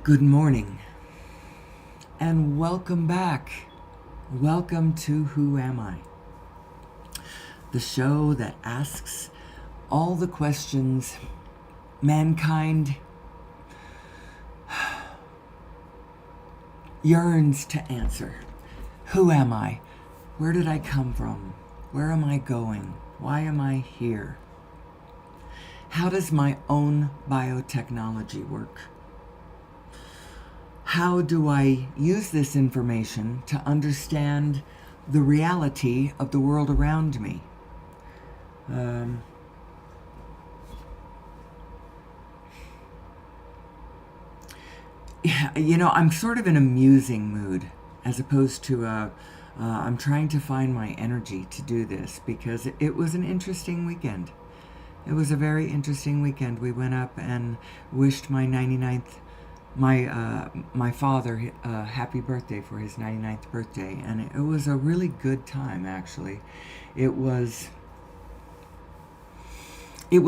Good morning, and welcome back. Welcome to Who Am I? The show that asks all the questions mankind yearns to answer. Who am I? Where did I come from? Where am I going? Why am I here? How does my own biotechnology work? How do I use this information to understand the reality of the world around me? I'm sort of in a musing mood as opposed to I'm trying to find my energy to do this because it was an interesting weekend. It was a very interesting weekend. We went up and wished my 99th my father happy birthday for his 99th birthday, and it was a really good time. Actually, it was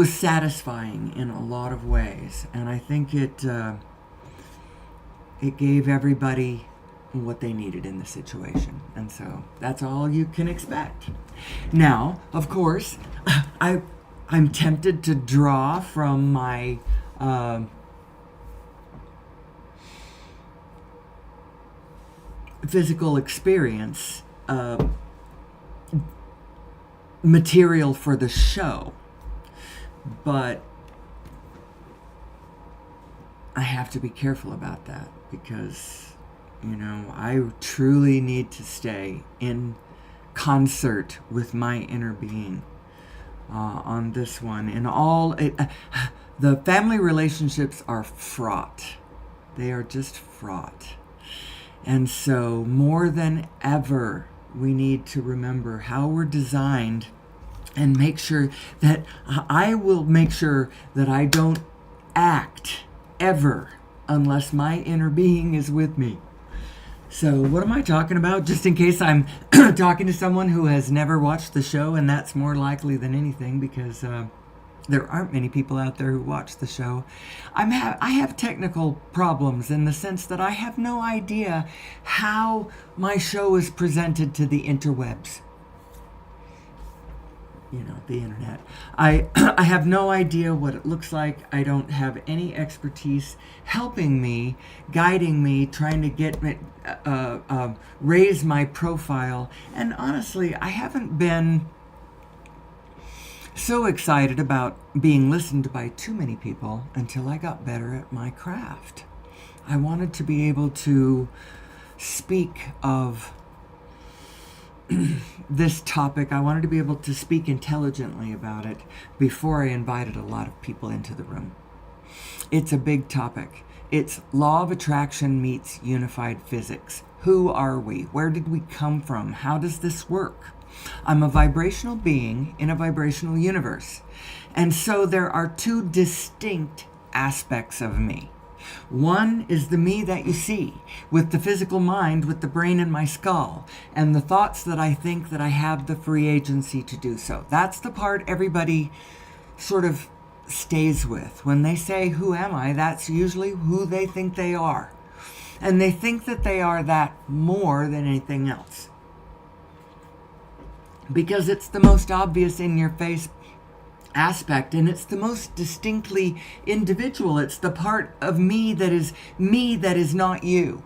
satisfying in a lot of ways, and I think it gave everybody what they needed in the situation, and so that's all you can expect. Now, of course, I'm tempted to draw from my physical experience material for the show, but I have to be careful about that because I truly need to stay in concert with my inner being on this one. And the family relationships are fraught. They are just fraught. And so more than ever, we need to remember how we're designed and make sure that I will make sure that I don't act ever unless my inner being is with me. So what am I talking about? Just in case I'm talking to someone who has never watched the show, and that's more likely than anything because there aren't many people out there who watch the show. I have technical problems in the sense that I have no idea how my show is presented to the interwebs. The internet. I have no idea what it looks like. I don't have any expertise helping me, guiding me, trying to get raise my profile. And honestly, I haven't been so excited about being listened to by too many people until I got better at my craft. I wanted to be able to speak of this topic. I wanted to be able to speak intelligently about it before I invited a lot of people into the room. It's a big topic. It's law of attraction meets unified physics. Who are we? Where did we come from? How does this work? I'm a vibrational being in a vibrational universe. And so there are two distinct aspects of me. One is the me that you see, with the physical mind, with the brain in my skull, and the thoughts that I think that I have the free agency to do so. That's the part everybody sort of stays with. When they say, who am I? That's usually who they think they are. And they think that they are that more than anything else. Because it's the most obvious in your face aspect, and it's the most distinctly individual. It's the part of me that is not you.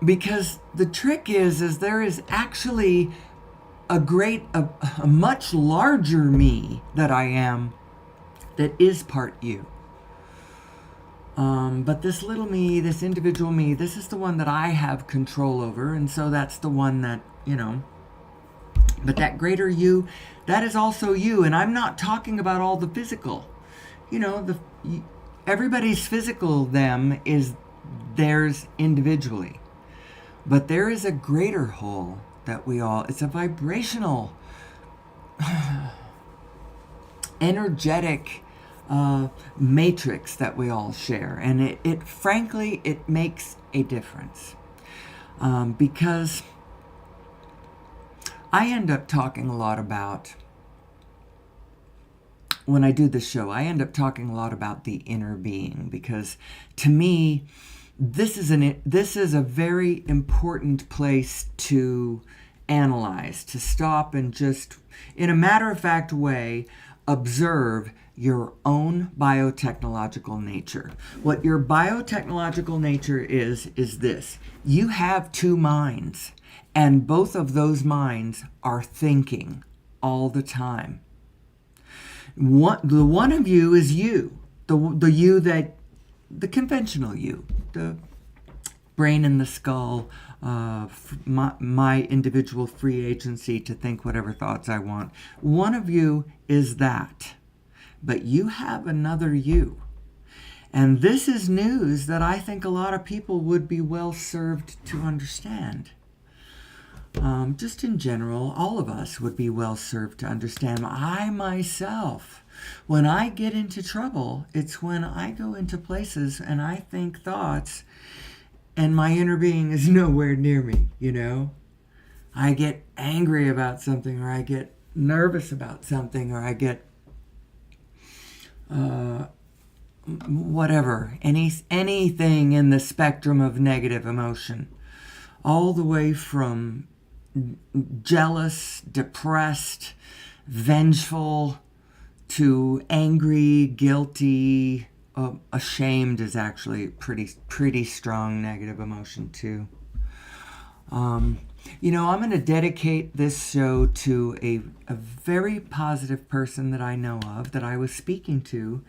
Because the trick is there is actually a much larger me that I am that is part you. But this little me, this individual me, this is the one that I have control over, and so that's the one that, but that greater you, that is also you. And I'm not talking about all the physical. Everybody's physical them is theirs individually. But there is a greater whole that it's a vibrational, energetic matrix that we all share. And it frankly, it makes a difference. Because I end up talking a lot about when I do this show, I end up talking a lot about the inner being, because to me, this is a very important place to analyze, to stop and just, in a matter-of-fact way, observe your own biotechnological nature. What your biotechnological nature is this. You have two minds, and both of those minds are thinking all the time. The one of you is you, the you that, the conventional you, the brain in the skull, my individual free agency to think whatever thoughts I want. One of you is that, but you have another you. And this is news that I think a lot of people would be well served to understand. Just in general, all of us would be well served to understand. I myself, when I get into trouble, it's when I go into places and I think thoughts and my inner being is nowhere near me, you know? I get angry about something, or I get nervous about something, or I get whatever, anything in the spectrum of negative emotion, all the way from jealous, depressed, vengeful, to angry, guilty. Ashamed is actually pretty strong negative emotion too. I'm going to dedicate this show to a very positive person that I know of, that I was speaking to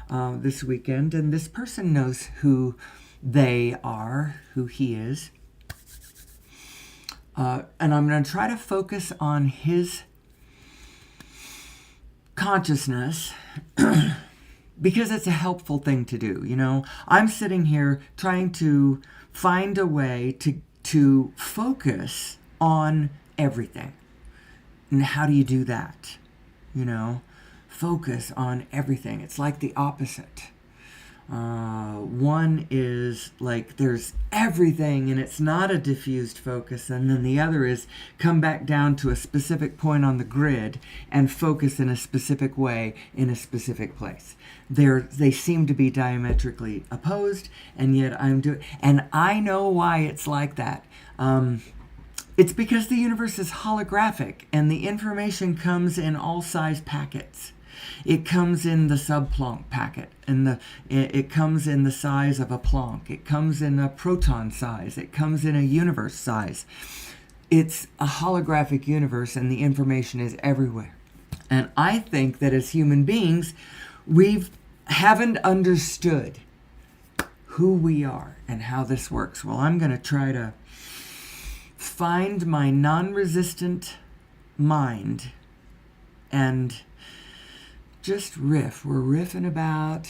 this weekend, and this person knows who they are, who he is. And I'm going to try to focus on his consciousness because it's a helpful thing to do. I'm sitting here trying to find a way to focus on everything. And how do you do that? Focus on everything. It's like the opposite. One is like there's everything and it's not a diffused focus, and then the other is come back down to a specific point on the grid and focus in a specific way in a specific place. They seem to be diametrically opposed, and yet and I know why it's like that. It's because the universe is holographic and the information comes in all size packets. It comes in the sub-Planck packet, and it comes in the size of a Planck. It comes in a proton size. It comes in a universe size. It's a holographic universe, and the information is everywhere. And I think that as human beings, we haven't understood who we are and how this works. Well, I'm going to try to find my non-resistant mind and just riff. We're riffing about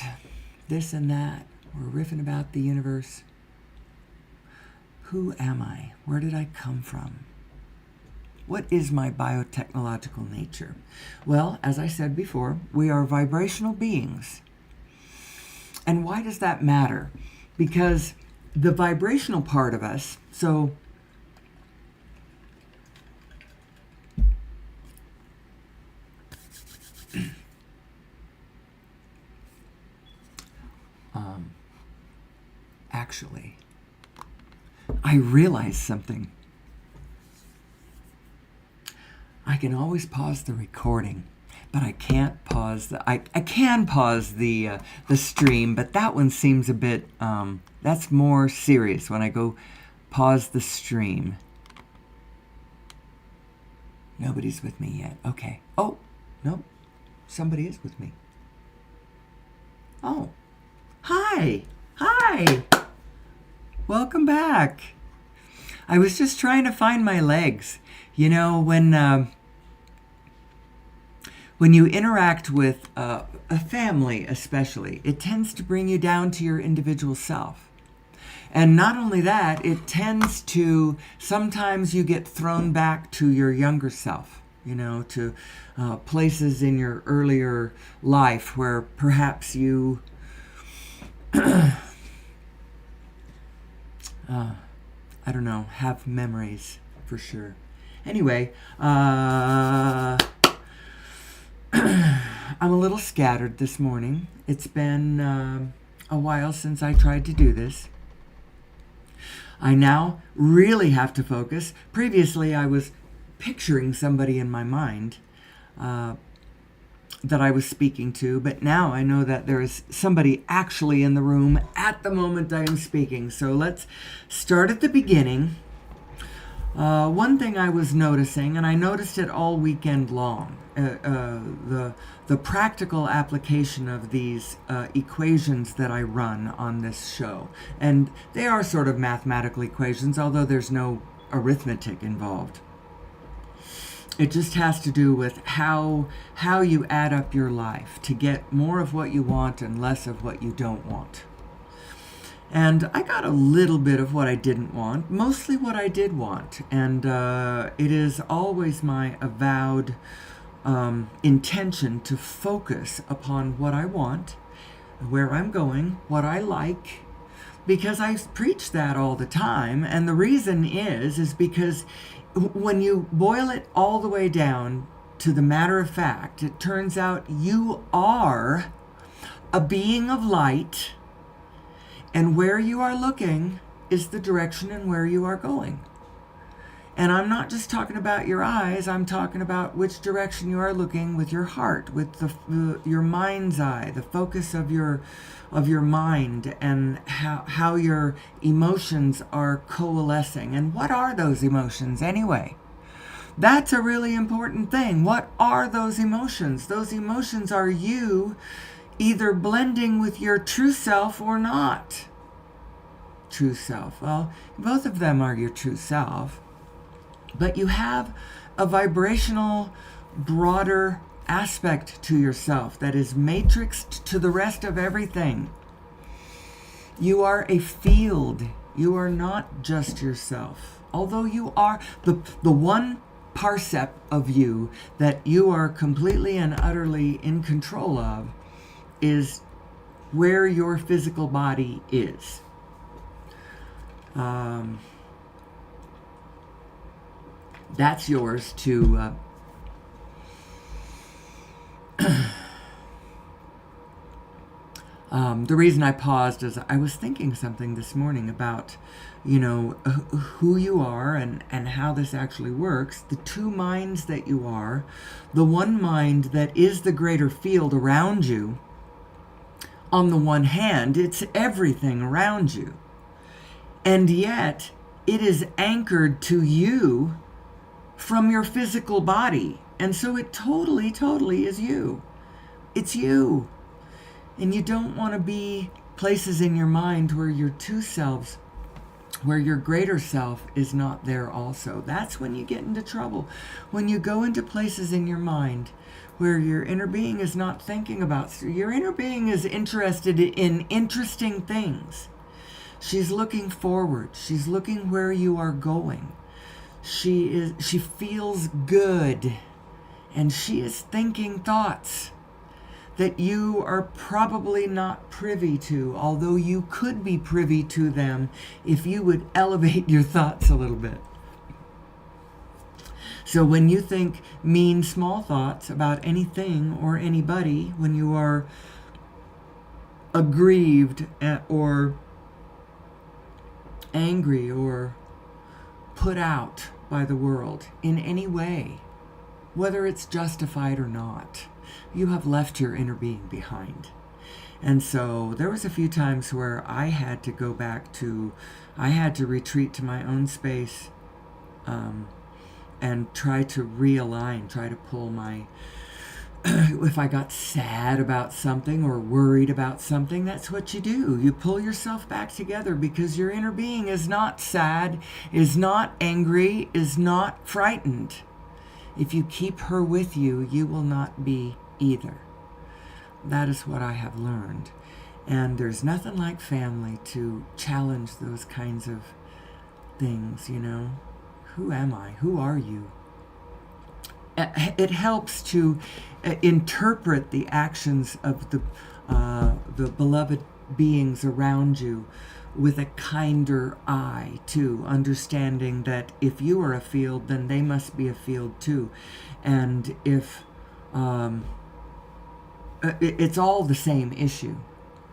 this and that. We're riffing about the universe. Who am I? Where did I come from? What is my biotechnological nature? Well, as I said before, we are vibrational beings. And why does that matter? Because the vibrational part of us, so actually, I realized something. I can always pause the recording, but I can't pause I can pause the stream, but that one seems a bit that's more serious when I go pause the stream. Nobody's with me yet. Okay. Oh, no. Somebody is with me. Oh. Hi. Welcome back. I was just trying to find my legs. When you interact with a family especially, it tends to bring you down to your individual self. And not only that, it tends to, sometimes you get thrown back to your younger self, to places in your earlier life where perhaps you I don't know, have memories for sure. Anyway, I'm a little scattered this morning. It's been a while since I tried to do this. I now really have to focus. Previously, I was picturing somebody in my mind that I was speaking to, but now I know that there is somebody actually in the room at the moment I am speaking. So let's start at the beginning. One thing I was noticing, and I noticed it all weekend long, the practical application of these equations that I run on this show. And they are sort of mathematical equations, although there's no arithmetic involved. It just has to do with how you add up your life to get more of what you want and less of what you don't want. And I got a little bit of what I didn't want, mostly what I did want. And it is always my avowed intention to focus upon what I want, where I'm going, what I like, because I preach that all the time. And the reason is because when you boil it all the way down to the matter of fact, it turns out you are a being of light, and where you are looking is the direction and where you are going. And I'm not just talking about your eyes, I'm talking about which direction you are looking with your heart, with your mind's eye, the focus of your mind, and how your emotions are coalescing. And what are those emotions anyway? That's a really important thing. What are those emotions? Those emotions are you either blending with your true self or not. True self. Well, both of them are your true self. But you have a vibrational, broader aspect to yourself that is matrixed to the rest of everything. You are a field. You are not just yourself. Although you are the one parsec of you that you are completely and utterly in control of is where your physical body is. That's yours to the reason I paused is I was thinking something this morning about, who you are and how this actually works. The two minds that you are, the one mind that is the greater field around you. On the one hand, it's everything around you. And yet, it is anchored to you from your physical body. And so it totally is you. It's you. And you don't want to be places in your mind where your two selves, where your greater self is not there also. That's when you get into trouble. When you go into places in your mind where your inner being is not thinking about, your inner being is interested in interesting things. She's looking forward. She's looking where you are going. She feels good, and she is thinking thoughts that you are probably not privy to, although you could be privy to them if you would elevate your thoughts a little bit. So when you think mean, small thoughts about anything or anybody, when you are aggrieved or angry or put out by the world in any way, whether it's justified or not, you have left your inner being behind. And so there was a few times where I had to go back to, I had to retreat to my own space and try to realign, try to pull my, if I got sad about something or worried about something, that's what you do. You pull yourself back together because your inner being is not sad, is not angry, is not frightened. If you keep her with you, you will not be either. That is what I have learned. And there's nothing like family to challenge those kinds of things, Who am I? Who are you? It helps to interpret the actions of the beloved beings around you with a kinder eye too, understanding that if you are a field, then they must be a field too. And if It's all the same issue.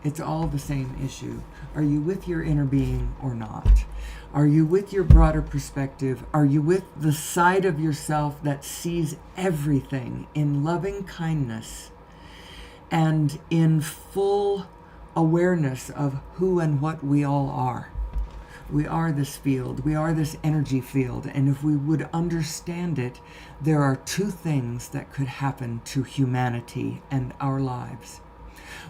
It's all the same issue. Are you with your inner being or not? Are you with your broader perspective? Are you with the side of yourself that sees everything in loving kindness and in full awareness of who and what we all are? We are this field. We are this energy field. And if we would understand it, there are two things that could happen to humanity and our lives.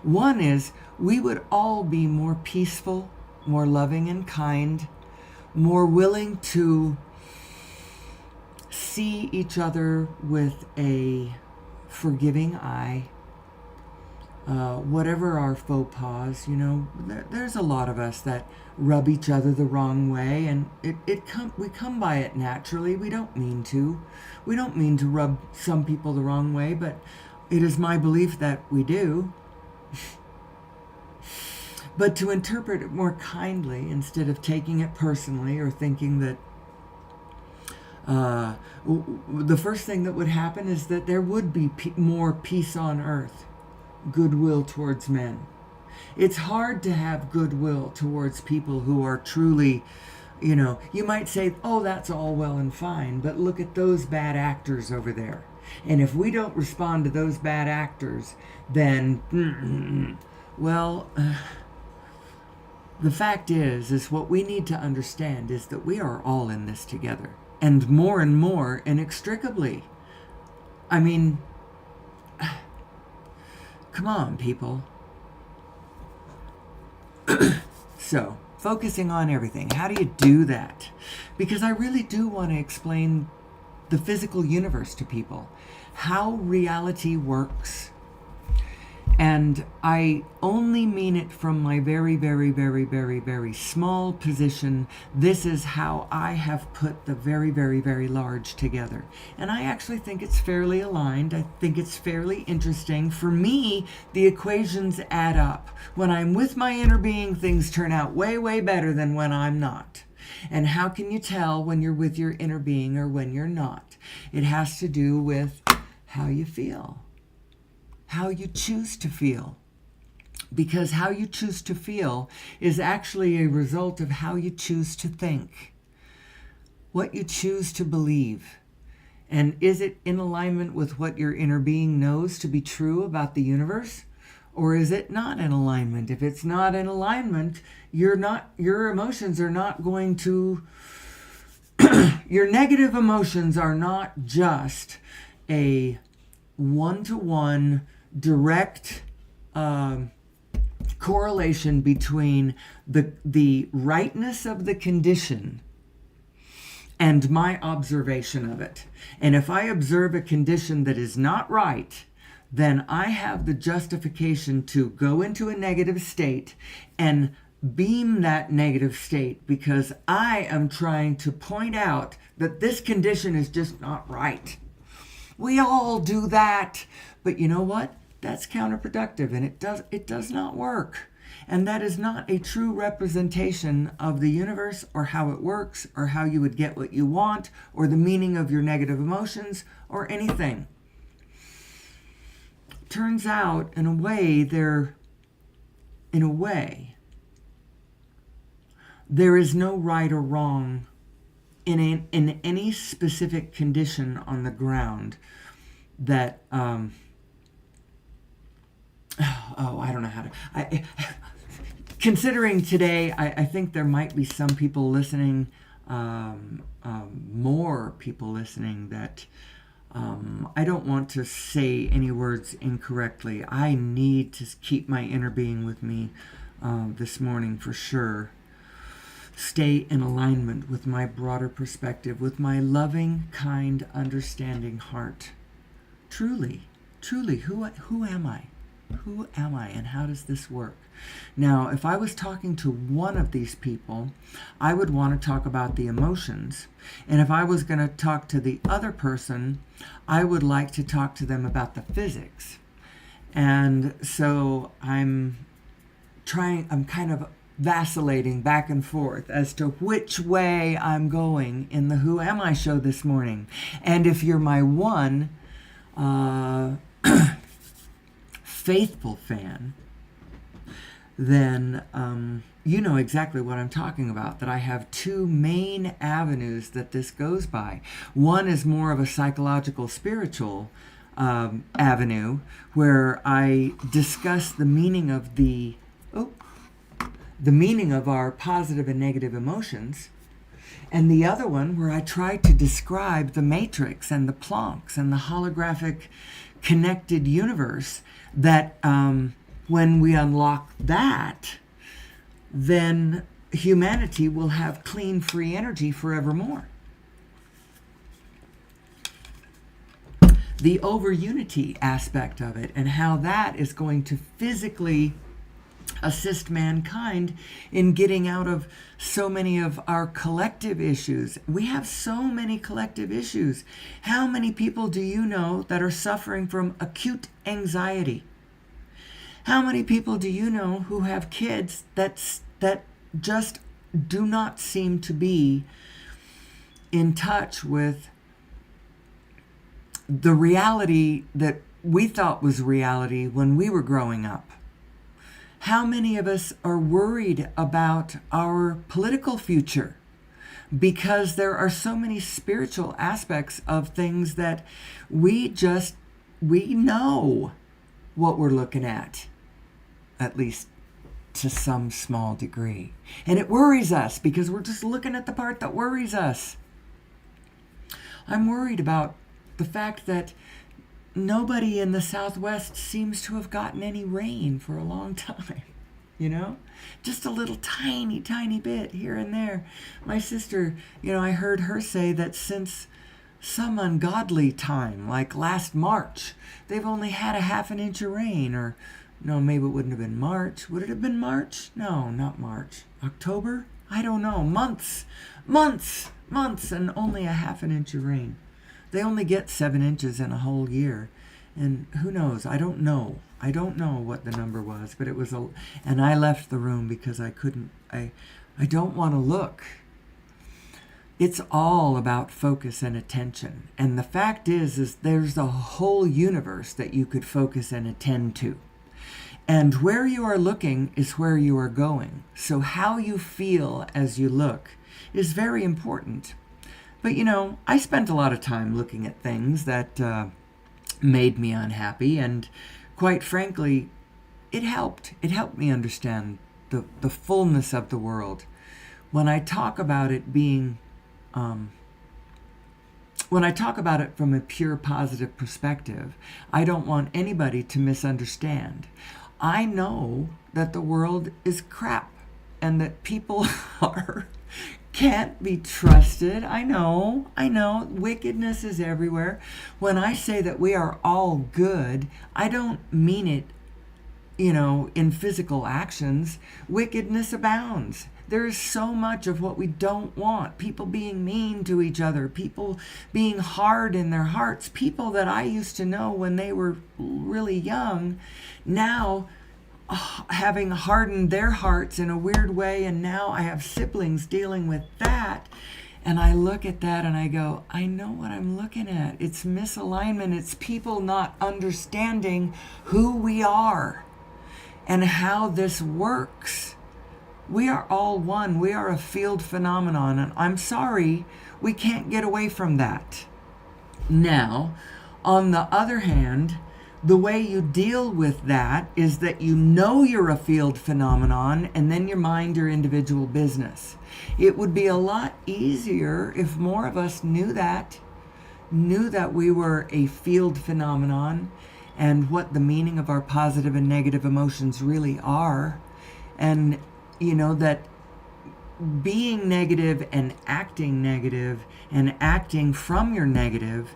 One is we would all be more peaceful, more loving and kind, more willing to see each other with a forgiving eye. Whatever our faux pas, there's a lot of us that rub each other the wrong way, and we come by it naturally. We don't mean to. We don't mean to rub some people the wrong way, but it is my belief that we do. But to interpret it more kindly instead of taking it personally or thinking that the first thing that would happen is that there would be more peace on earth, goodwill towards men. It's hard to have goodwill towards people who are truly, you might say, oh, that's all well and fine, but look at those bad actors over there. And if we don't respond to those bad actors, then, the fact is what we need to understand is that we are all in this together. And more inextricably. I mean, come on, people. So, focusing on everything. How do you do that? Because I really do want to explain the physical universe to people. How reality works. And I only mean it from my very, very, very, very, very small position. This is how I have put the very, very, very large together. And I actually think it's fairly aligned. I think it's fairly interesting. For me, the equations add up. When I'm with my inner being, things turn out way, way better than when I'm not. And how can you tell when you're with your inner being or when you're not? It has to do with how you feel. How you choose to feel. Because how you choose to feel is actually a result of how you choose to think. What you choose to believe. And is it in alignment with what your inner being knows to be true about the universe? Or is it not in alignment? If it's not in alignment, your emotions are not going to... your negative emotions are not just a one-to-one direct correlation between the rightness of the condition and my observation of it. And if I observe a condition that is not right, then I have the justification to go into a negative state and beam that negative state because I am trying to point out that this condition is just not right. We all do that. But you know what? That's counterproductive, and it does not work. And that is not a true representation of the universe or how it works or how you would get what you want or the meaning of your negative emotions or anything. Turns out, in a way, there is no right or wrong in any specific condition on the ground that I don't know how to... considering today, I think there might be some people listening, more people listening that I don't want to say any words incorrectly. I need to keep my inner being with me this morning for sure. Stay in alignment with my broader perspective, with my loving, kind, understanding heart. Truly, who am I? Who am I and how does this work? Now, if I was talking to one of these people, I would want to talk about the emotions. And if I was going to talk to the other person, I would like to talk to them about the physics. And so I'm kind of vacillating back and forth as to which way I'm going in the Who Am I show this morning. And if you're my one faithful fan, then you know exactly what I'm talking about, that I have two main avenues that this goes by. One is more of a psychological, spiritual avenue, where I discuss the meaning of the meaning of our positive and negative emotions, and the other one where I try to describe the matrix and the Plancks and the holographic connected universe that when we unlock that, then humanity will have clean, free energy forevermore. The over-unity aspect of it, and how that is going to physically assist mankind in getting out of so many of our collective issues. We have so many collective issues. How many people do you know that are suffering from acute anxiety? How many people do you know who have kids that just do not seem to be in touch with the reality that we thought was reality when we were growing up? How many of us are worried about our political future because there are so many spiritual aspects of things that we know what we're looking at least to some small degree. And it worries us because we're just looking at the part that worries us. I'm worried about the fact that nobody in the Southwest seems to have gotten any rain for a long time, you know? Just a little tiny, tiny bit here and there. My sister, I heard her say that since some ungodly time, like last March, they've only had a half an inch of rain. Or, no, maybe it wouldn't have been March. Would it have been March? No, not March. October? I don't know. Months, and only a half an inch of rain. They only get 7 inches in a whole year. And who knows? I don't know what the number was, but it was and I left the room because I couldn't, I don't want to look. It's all about focus and attention. And the fact is there's a whole universe that you could focus and attend to. And where you are looking is where you are going. So how you feel as you look is very important. But, I spent a lot of time looking at things that made me unhappy. And quite frankly, it helped. It helped me understand the fullness of the world. When I talk about it being, when I talk about it from a pure positive perspective, I don't want anybody to misunderstand. I know that the world is crap and that people can't be trusted. I know. Wickedness is everywhere. When I say that we are all good, I don't mean it, in physical actions. Wickedness abounds. There is so much of what we don't want. People being mean to each other, people being hard in their hearts, people that I used to know when they were really young, now having hardened their hearts in a weird way, and now I have siblings dealing with that. And I look at that and I go, I know what I'm looking at. It's misalignment. It's people not understanding who we are and how this works. We are all one. We are a field phenomenon, and I'm sorry, we can't get away from that. Now, on the other hand, the way you deal with that is that you know you're a field phenomenon, and then you mind your individual business. It would be a lot easier if more of us knew that we were a field phenomenon and what the meaning of our positive and negative emotions really are. And, that being negative and acting from your negative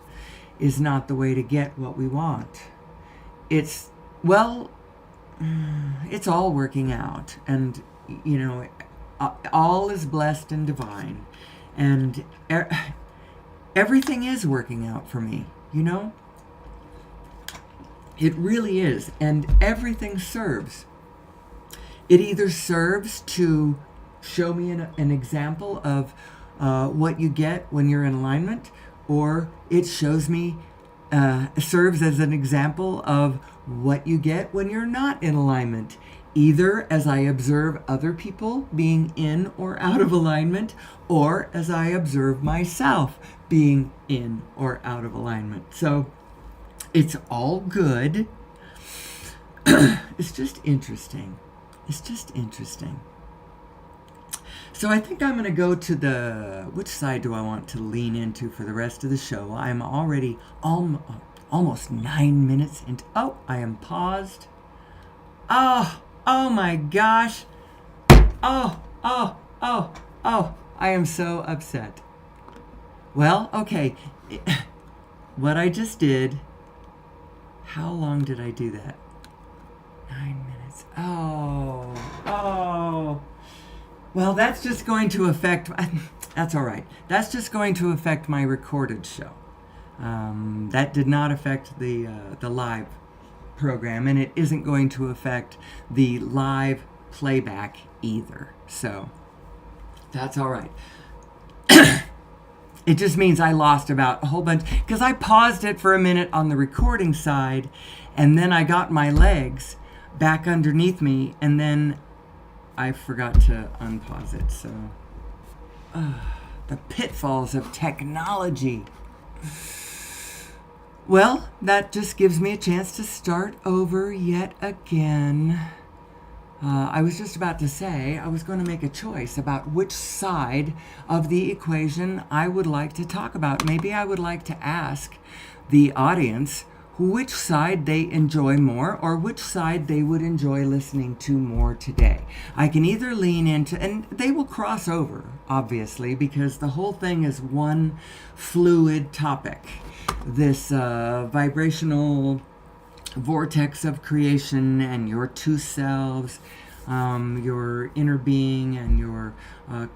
is not the way to get what we want. It's all working out, and all is blessed and divine, and everything is working out for me. It really is, and everything serves. It either serves to show me an example of what you get when you're in alignment, or it shows me serves as an example of what you get when you're not in alignment, either as I observe other people being in or out of alignment, or as I observe myself being in or out of alignment. So it's all good. It's just interesting. It's just interesting. So I think I'm going to go to which side do I want to lean into for the rest of the show? I'm already almost 9 minutes into, I am paused. Oh my gosh. Oh, I am so upset. Well, okay. What I just did, how long did I do that? 9 minutes. Well, that's just going to affect, that's all right. That's just going to affect my recorded show. That did not affect the live program, and it isn't going to affect the live playback either. So that's all right. It just means I lost about a whole bunch, because I paused it for a minute on the recording side, and then I got my legs back underneath me, and then I forgot to unpause it. So the pitfalls of technology. Well, that just gives me a chance to start over yet again. I was just about to say I was going to make a choice about which side of the equation I would like to talk about. Maybe I would like to ask the audience which side they enjoy more, or which side they would enjoy listening to more today. I can either lean into, and they will cross over, obviously, because the whole thing is one fluid topic. This vibrational vortex of creation, and your two selves, your inner being and your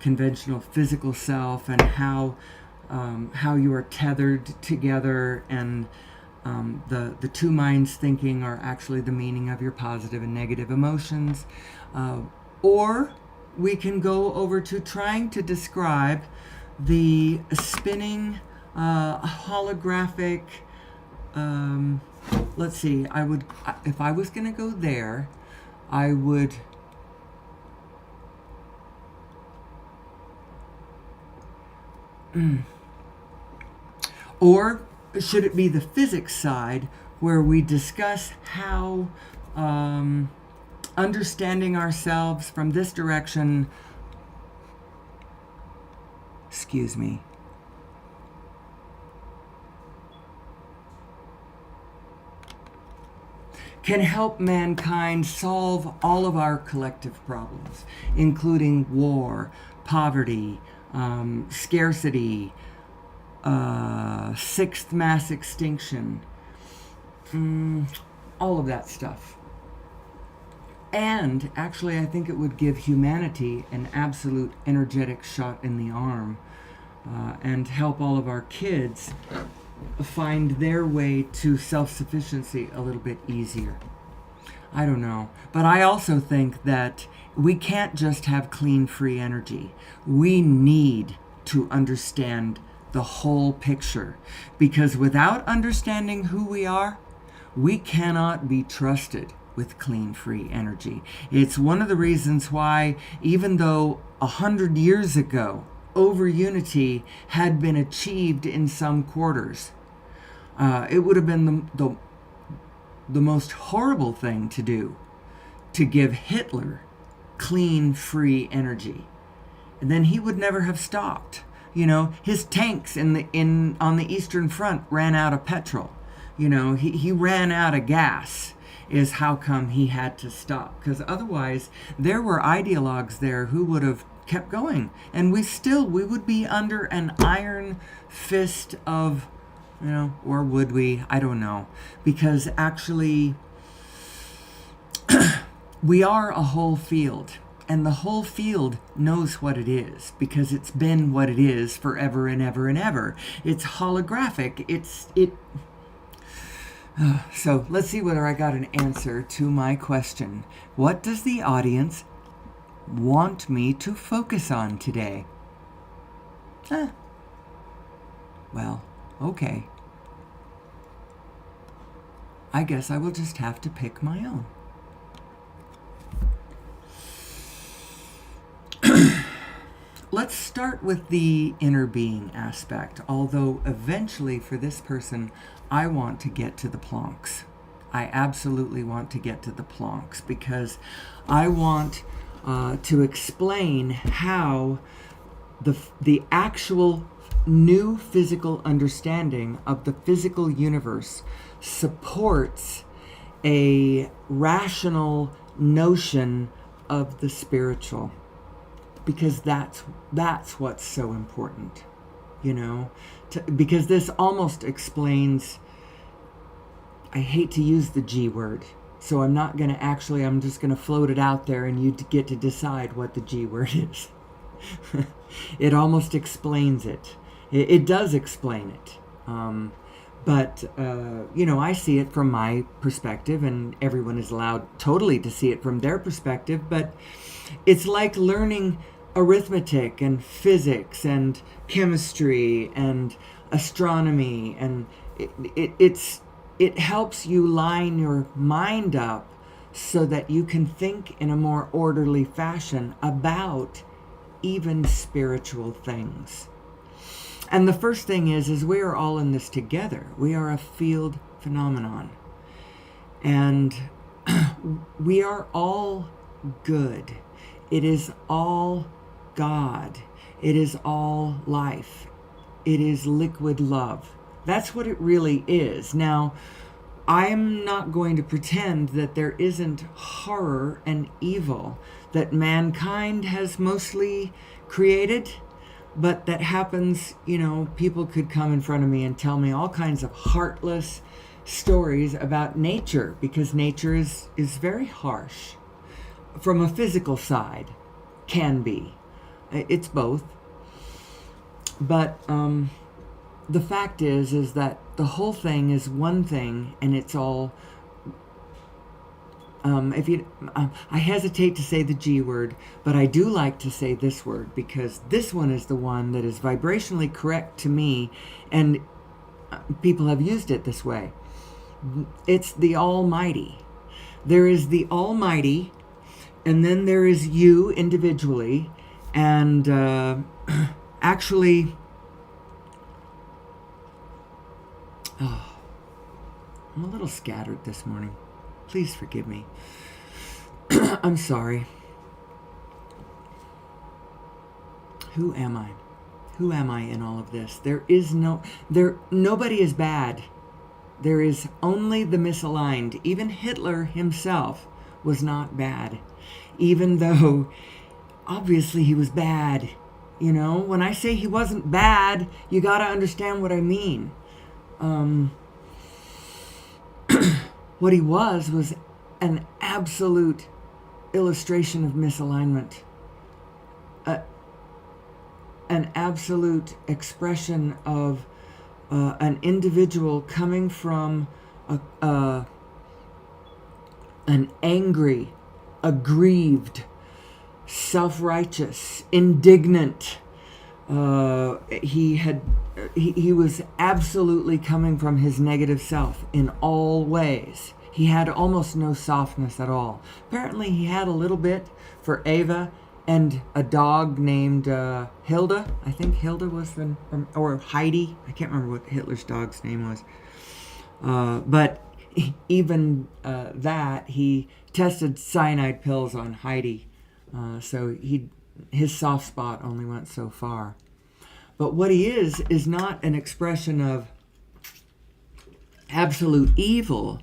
conventional physical self, and how you are tethered together, and the two minds thinking are actually the meaning of your positive and negative emotions. Or we can go over to trying to describe the spinning holographic, let's see, if I was going to go there, I would or should it be the physics side, where we discuss how understanding ourselves from this direction, can help mankind solve all of our collective problems, including war, poverty, scarcity, sixth mass extinction, all of that stuff. And actually, I think it would give humanity an absolute energetic shot in the arm, and help all of our kids find their way to self-sufficiency a little bit easier. I don't know. But I also think that we can't just have clean, free energy. We need to understand the whole picture, because without understanding who we are, we cannot be trusted with clean, free energy. It's one of the reasons why, even though 100 years ago over unity had been achieved in some quarters, it would have been the most horrible thing to do, to give Hitler clean, free energy, and then he would never have stopped. You know, his tanks on the Eastern Front ran out of petrol. You know, he ran out of gas, is how come he had to stop. Because otherwise, there were ideologues there who would have kept going, and we would be under an iron fist of, you know, or would we? I don't know. Because actually, we are a whole field. And the whole field knows what it is, because it's been what it is forever and ever and ever. It's holographic. So let's see whether I got an answer to my question. What does the audience want me to focus on today? Well, okay. I guess I will just have to pick my own. Let's start with the inner being aspect, although eventually for this person, I want to get to the plonks. I absolutely want to get to the plonks because I want to explain how the actual new physical understanding of the physical universe supports a rational notion of the spiritual, because that's what's so important, because this almost explains. I hate to use the G word, so I'm not going to I'm just going to float it out there and you get to decide what the G word is. It almost explains it. It does explain it. But I see it from my perspective, and everyone is allowed totally to see it from their perspective, but it's like learning arithmetic and physics and chemistry and astronomy, and it helps you line your mind up so that you can think in a more orderly fashion about even spiritual things. And the first thing is we are all in this together. We are a field phenomenon. And we are all good. It is all God. It is all life. It is liquid love. That's what it really is. Now, I'm not going to pretend that there isn't horror and evil that mankind has mostly created, but that happens, people could come in front of me and tell me all kinds of heartless stories about nature, because nature is very harsh from a physical side, can be. It's both. But the fact is that the whole thing is one thing, and it's all. I hesitate to say the G word, but I do like to say this word because this one is the one that is vibrationally correct to me, and people have used it this way. It's the Almighty. There is the Almighty, and then there is you individually, and actually. Oh, I'm a little scattered this morning. Please forgive me. I'm sorry. Who am I? Who am I in all of this? Nobody is bad. There is only the misaligned. Even Hitler himself was not bad, even though obviously he was bad. When I say he wasn't bad, you got to understand what I mean. What he was an absolute illustration of misalignment, an absolute expression of an individual coming from an angry, aggrieved, self-righteous, indignant. He was absolutely coming from his negative self in all ways. He had almost no softness at all. Apparently he had a little bit for Ava and a dog named Hilda. I think Hilda was or Heidi. I can't remember what Hitler's dog's name was. But even that, he tested cyanide pills on Heidi. So his soft spot only went so far. But what he is not an expression of absolute evil,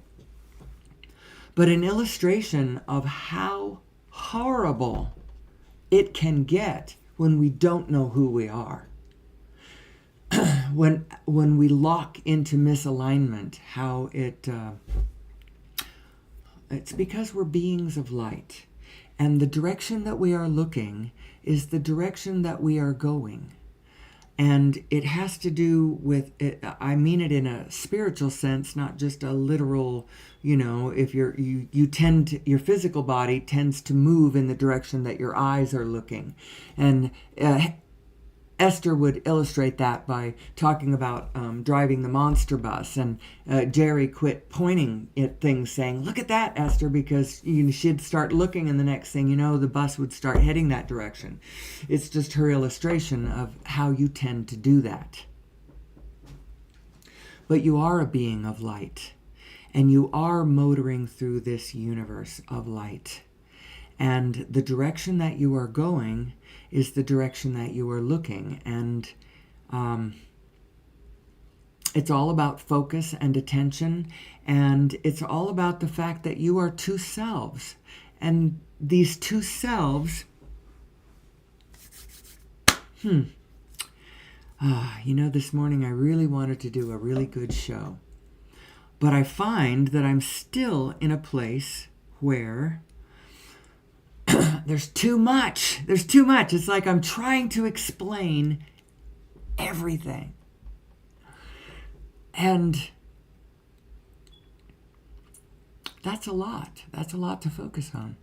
but an illustration of how horrible it can get when we don't know who we are. when we lock into misalignment, how it's because we're beings of light. And the direction that we are looking is the direction that we are going. And it has to do with it. I mean it in a spiritual sense, not just a literal, if your physical body tends to move in the direction that your eyes are looking. And Esther would illustrate that by talking about driving the monster bus, and Jerry quit pointing at things, saying, "Look at that, Esther," because she'd start looking, and the next thing you know, the bus would start heading that direction. It's just her illustration of how you tend to do that. But you are a being of light, and you are motoring through this universe of light. And the direction that you are going is the direction that you are looking. And it's all about focus and attention. And it's all about the fact that you are two selves. And these two selves, this morning I really wanted to do a really good show. But I find that I'm still in a place where there's too much. There's too much. It's like I'm trying to explain everything. And that's a lot. That's a lot to focus on.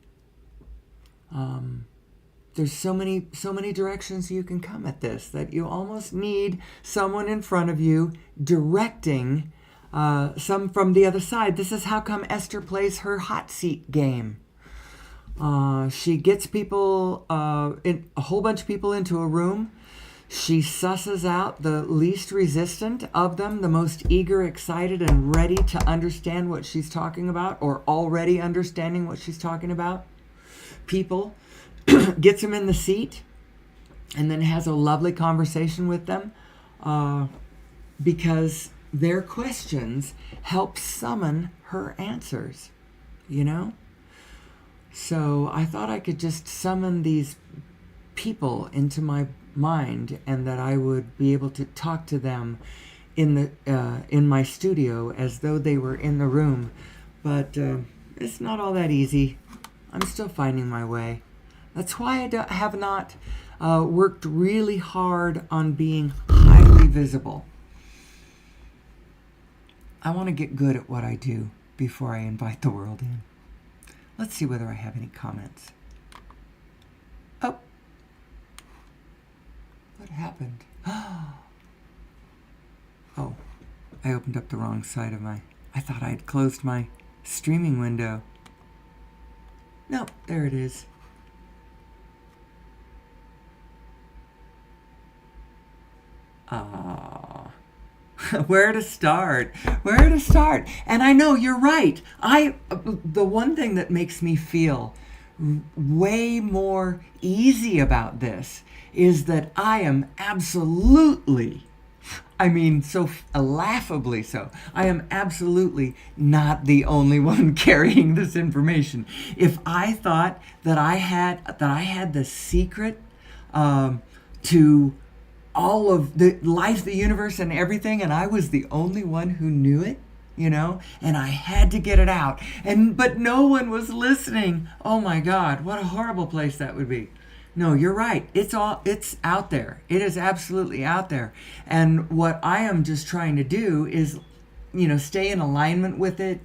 There's so many directions you can come at this that you almost need someone in front of you directing some from the other side. This is how come Esther plays her hot seat game. She gets people, a whole bunch of people into a room. She susses out the least resistant of them, the most eager, excited, and ready to understand what she's talking about, or already understanding what she's talking about. People, gets them in the seat, and then has a lovely conversation with them, because their questions help summon her answers, So I thought I could just summon these people into my mind, and that I would be able to talk to them in my studio as though they were in the room. But it's not all that easy. I'm still finding my way. That's why I have not worked really hard on being highly visible. I want to get good at what I do before I invite the world in. Let's see whether I have any comments. Oh. What happened? Oh, I opened up the wrong side of I thought I had closed my streaming window. No, there it is. Where to start? And I know you're right. The one thing that makes me feel way more easy about this is that I am absolutely, so laughably so, I am absolutely not the only one carrying this information. If I thought that I had the secret to all of the life, the universe, and everything, and I was the only one who knew it, and I had to get it out, but no one was listening. Oh my God, what a horrible place that would be. No, you're right. It's out there. It is absolutely out there. And what I am just trying to do is, stay in alignment with it,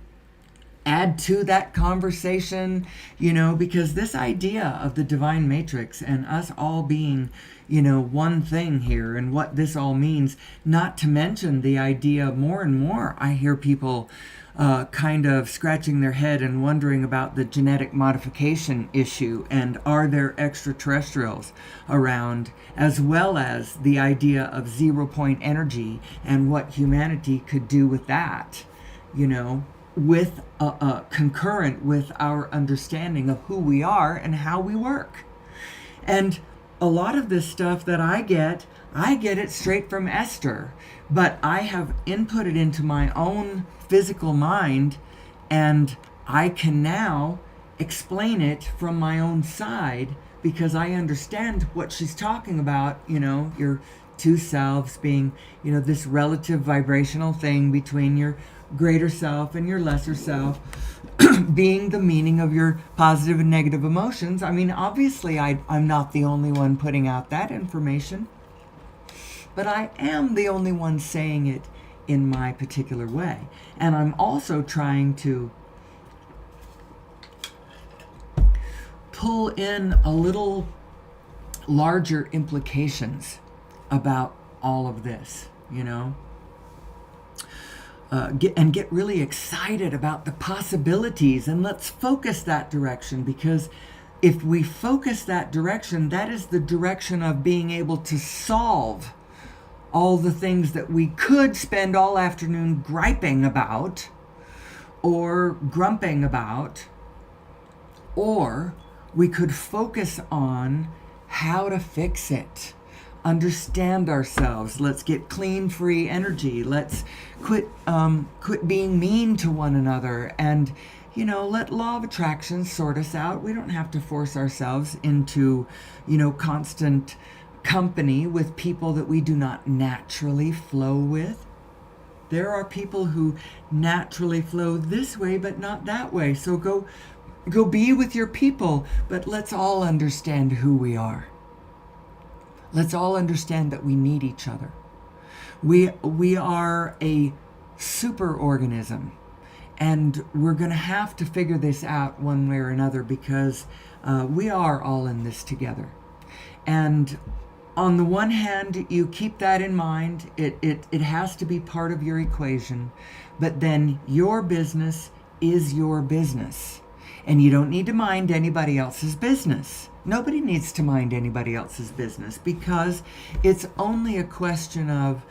add to that conversation, because this idea of the divine matrix and us all being, one thing here, and what this all means, not to mention the idea more and more, I hear people kind of scratching their head and wondering about the genetic modification issue, and are there extraterrestrials around, as well as the idea of 0 point energy and what humanity could do with that, with concurrent with our understanding of who we are and how we work. And a lot of this stuff that I get it straight from Esther, but I have input it into my own physical mind, and I can now explain it from my own side, because I understand what she's talking about, your two selves being, this relative vibrational thing between your greater self and your lesser self, being the meaning of your positive and negative emotions. Obviously I'm not the only one putting out that information, but I am the only one saying it in my particular way. And I'm also trying to pull in a little larger implications about all of this, you know? Get really excited about the possibilities, and let's focus that direction, because if we focus that direction, that is the direction of being able to solve all the things that we could spend all afternoon griping about or grumping about, or we could focus on how to fix it, understand ourselves. Let's get clean, free energy. Let's quit being mean to one another, and let law of attraction sort us out. We don't have to force ourselves into constant company with people that we do not naturally flow with. There are people who naturally flow this way but not that way. So go be with your people, but let's all understand who we are. Let's all understand that we need each other. We are a super organism, and we're going to have to figure this out one way or another, because we are all in this together. And on the one hand, you keep that in mind. It has to be part of your equation, but then your business is your business, and you don't need to mind anybody else's business. Nobody needs to mind anybody else's business, because it's only a question of,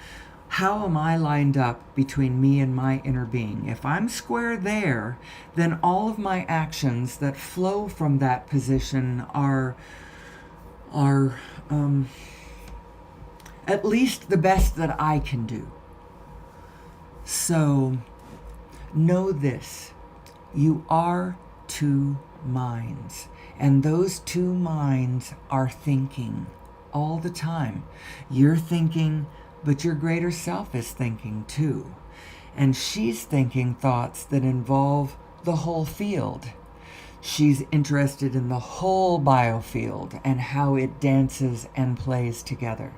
how am I lined up between me and my inner being? If I'm square there, then all of my actions that flow from that position are at least the best that I can do. So know this: you are two minds, and those two minds are thinking all the time. You're thinking, but your greater self is thinking too. And she's thinking thoughts that involve the whole field. She's interested in the whole biofield and how it dances and plays together.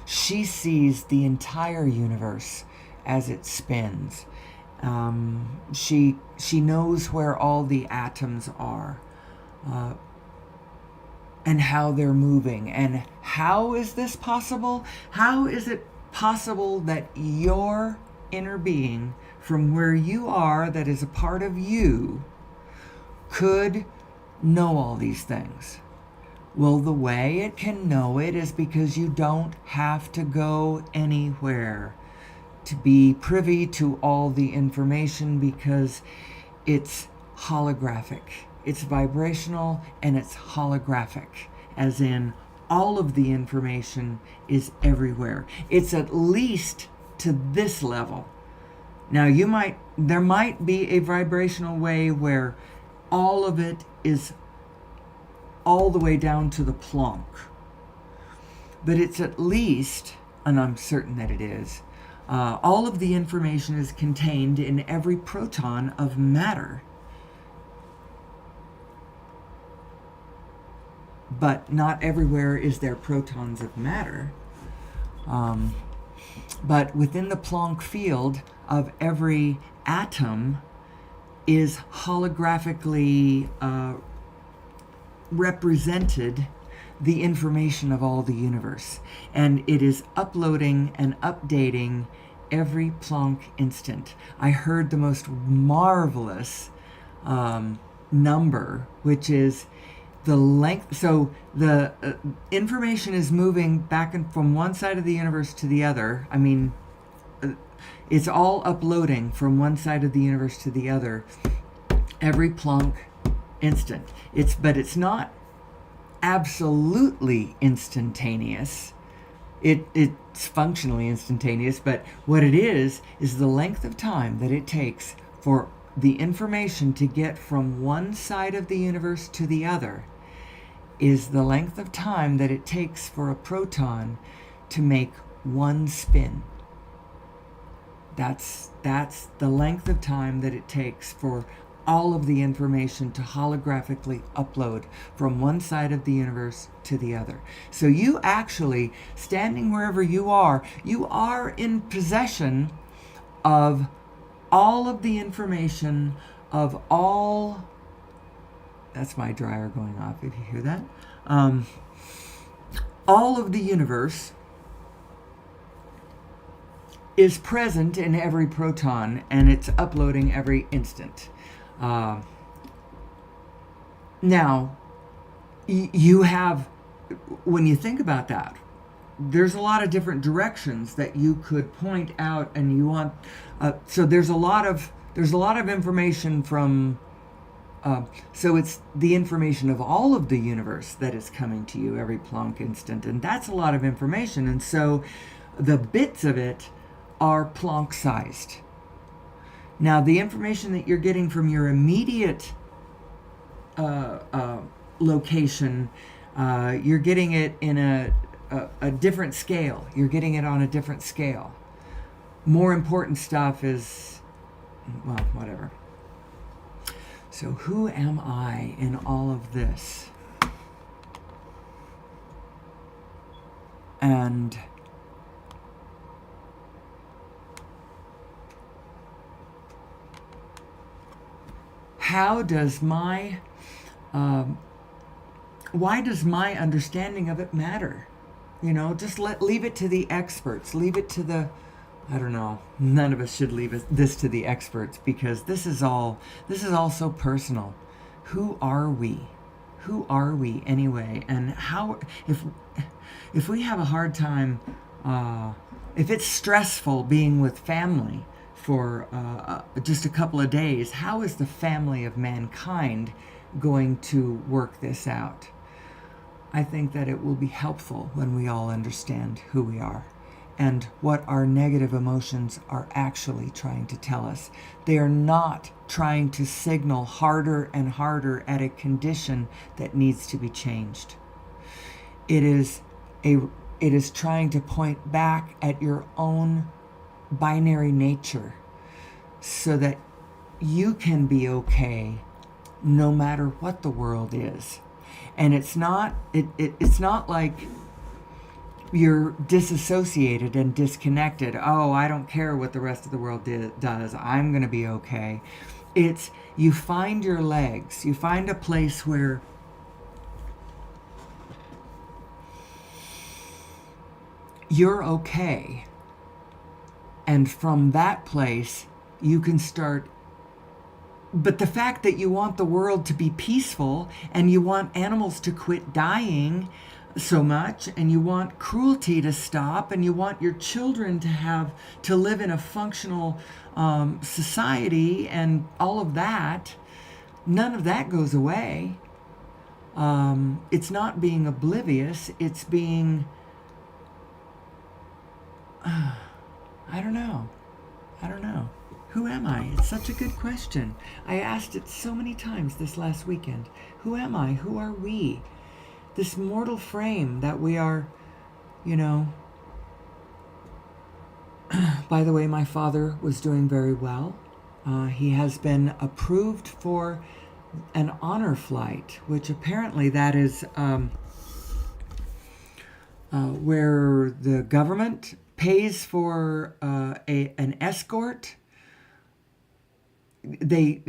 She sees the entire universe as it spins. She knows where all the atoms are, and how they're moving. And how is this possible? How is it possible that your inner being, from where you are, that is a part of you, could know all these things? Well, the way it can know it is because you don't have to go anywhere to be privy to all the information, because it's holographic. It's vibrational and it's holographic, as in all of the information is everywhere. It's at least to this level. Now there might be a vibrational way where all of it is all the way down to the Planck. But it's at least, and I'm certain that it is, all of the information is contained in every proton of matter. But not everywhere is there protons of matter. But within the Planck field of every atom is holographically represented the information of all the universe. And it is uploading and updating every Planck instant. I heard the most marvelous number, which is the length. So the information is moving back and from one side of the universe to the other. I mean, it's all uploading from one side of the universe to the other every Planck instant. But it's not absolutely instantaneous. It's functionally instantaneous, but what it is the length of time that it takes for the information to get from one side of the universe to the other is the length of time that it takes for a proton to make one spin. That's the length of time that it takes for all of the information to holographically upload from one side of the universe to the other. So you actually, standing wherever you are in possession of all of the information of all... That's my dryer going off, if you hear that. All of the universe is present in every proton, and it's uploading every instant. Now, you have, when you think about that, there's a lot of different directions that you could point out, and you want. So there's a lot of information from. So it's the information of all of the universe that is coming to you every Planck instant, and that's a lot of information. And so, the bits of it are Planck-sized. Now, the information that you're getting from your immediate location, you're getting it in a different scale. You're getting it on a different scale. More important stuff is, well, whatever. So who am I in all of this? And how does my why does my understanding of it matter? You know, just leave it to the experts. Leave it to the, I don't know. None of us should leave this to the experts, because this is all so personal. Who are we? Who are we anyway? And how, if we have a hard time, if it's stressful being with family for just a couple of days, how is the family of mankind going to work this out? I think that it will be helpful when we all understand who we are and what our negative emotions are actually trying to tell us. They are not trying to signal harder and harder at a condition that needs to be changed. It is trying to point back at your own binary nature so that you can be okay no matter what the world is. And it's not like you're disassociated and disconnected. Oh, I don't care what the rest of the world does. I'm going to be okay. It's you find your legs. You find a place where you're okay. And from that place, you can start. But the fact that you want the world to be peaceful, and you want animals to quit dying so much, and you want cruelty to stop, and you want your children to live in a functional society, and all of that, none of that goes away. It's not being oblivious. It's being, I don't know. Who am I? It's such a good question. I asked it so many times this last weekend. Who am I? Who are we? This mortal frame that we are, you know. By the way, my father was doing very well. He has been approved for an honor flight, which apparently that is where the government pays for an escort. They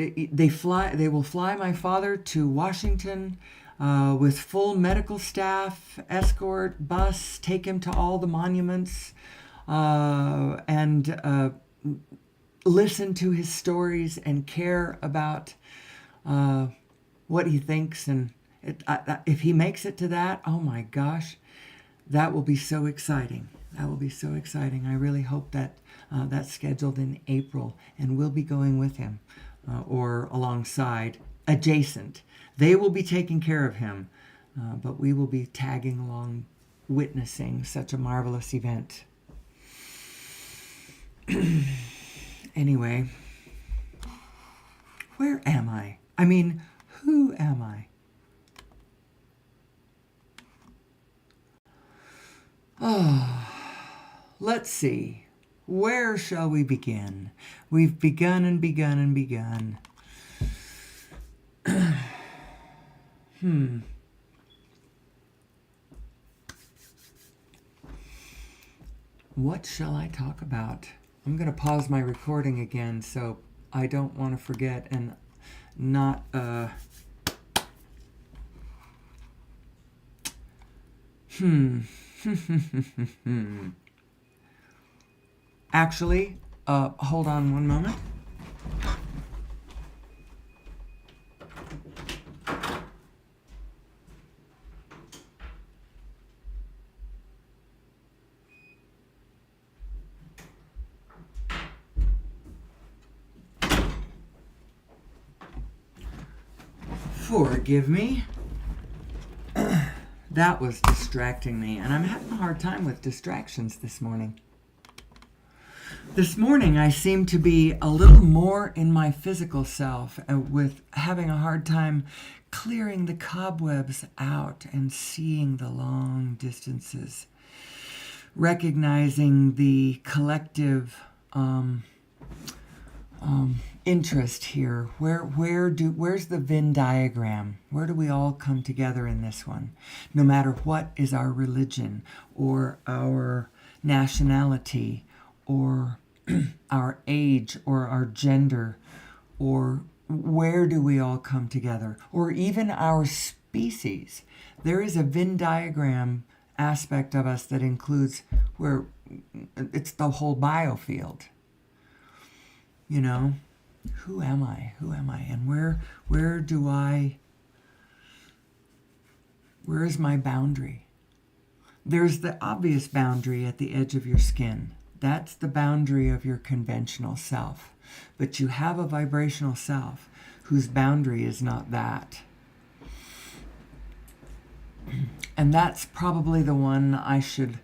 will fly my father to Washington with full medical staff, escort, bus, take him to all the monuments, and listen to his stories and care about what he thinks. And if he makes it to that, oh my gosh, that will be so exciting. That will be so exciting. I really hope that that's scheduled in April, and we'll be going with him or alongside, adjacent. They will be taking care of him, but we will be tagging along, witnessing such a marvelous event. Anyway, where am I? I mean, who am I? Oh, let's see. Where shall we begin? We've begun and begun and begun. What shall I talk about? I'm going to pause my recording again so I don't want to forget and not Actually, hold on one moment. Forgive me. That was distracting me, and I'm having a hard time with distractions this morning. This morning, I seem to be a little more in my physical self, with having a hard time clearing the cobwebs out and seeing the long distances, recognizing the collective interest here. Where's the Venn diagram? Where do we all come together in this one? No matter what is our religion or our nationality or our age or our gender, or where do we all come together, or even our species. There is a Venn diagram aspect of us that includes where it's the whole biofield. You know, who am I? And where is my boundary? There's the obvious boundary at the edge of your skin. That's the boundary of your conventional self. But you have a vibrational self whose boundary is not that. And that's probably the one I should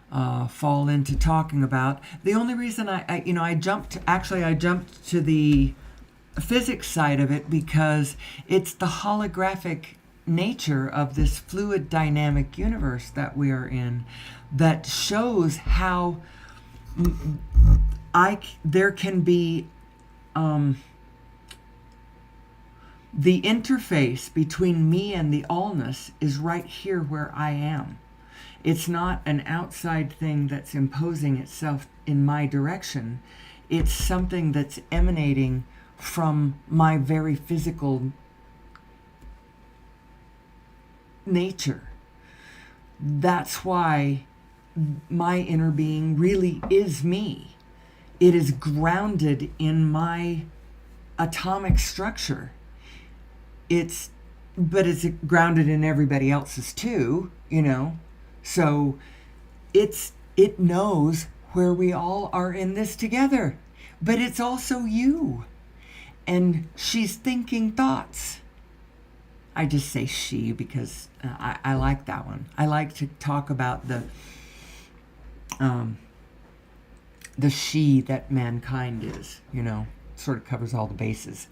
fall into talking about. The only reason I jumped to the physics side of it because it's the holographic nature of this fluid dynamic universe that we are in that shows how there can be the interface between me and the allness is right here where I am. It's not an outside thing that's imposing itself in my direction. It's something that's emanating from my very physical nature. That's why my inner being really is me. It is grounded in my atomic structure. But it's grounded in everybody else's too, you know. So it knows where we all are in this together. But it's also you. And she's thinking thoughts. I just say she because I like that one. I like to talk about the she that mankind is, you know, sort of covers all the bases.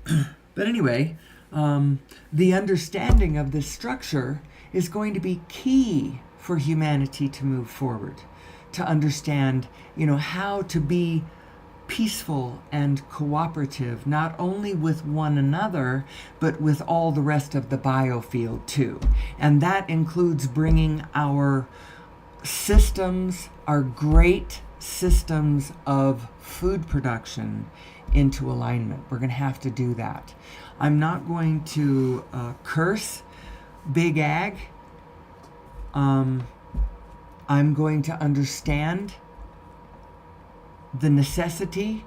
But anyway, the understanding of this structure is going to be key for humanity to move forward, to understand, you know, how to be peaceful and cooperative, not only with one another, but with all the rest of the biofield too. And that includes bringing our systems, our great systems of food production into alignment. We're going to have to do that. I'm not going to curse Big Ag. I'm going to understand the necessity,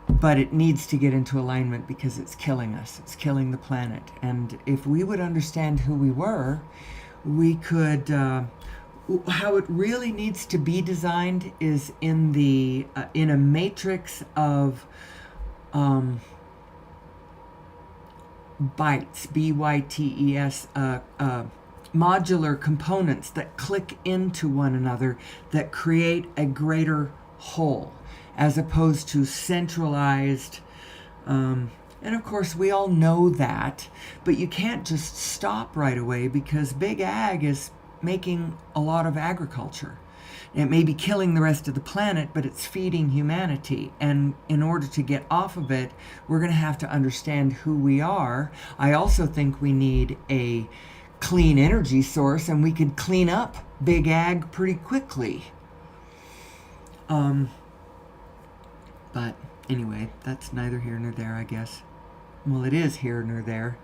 but it needs to get into alignment because it's killing us. It's killing the planet. And if we would understand who we were, we could... how it really needs to be designed is in a matrix of bytes, B-Y-T-E-S, modular components that click into one another that create a greater whole, as opposed to centralized. And of course, we all know that, but you can't just stop right away because Big Ag is making a lot of agriculture. It may be killing the rest of the planet, but it's feeding humanity. And in order to get off of it, we're going to have to understand who we are. I also think we need a clean energy source, and we could clean up Big Ag pretty quickly. But anyway, that's neither here nor there, I guess. Well, it is here nor there.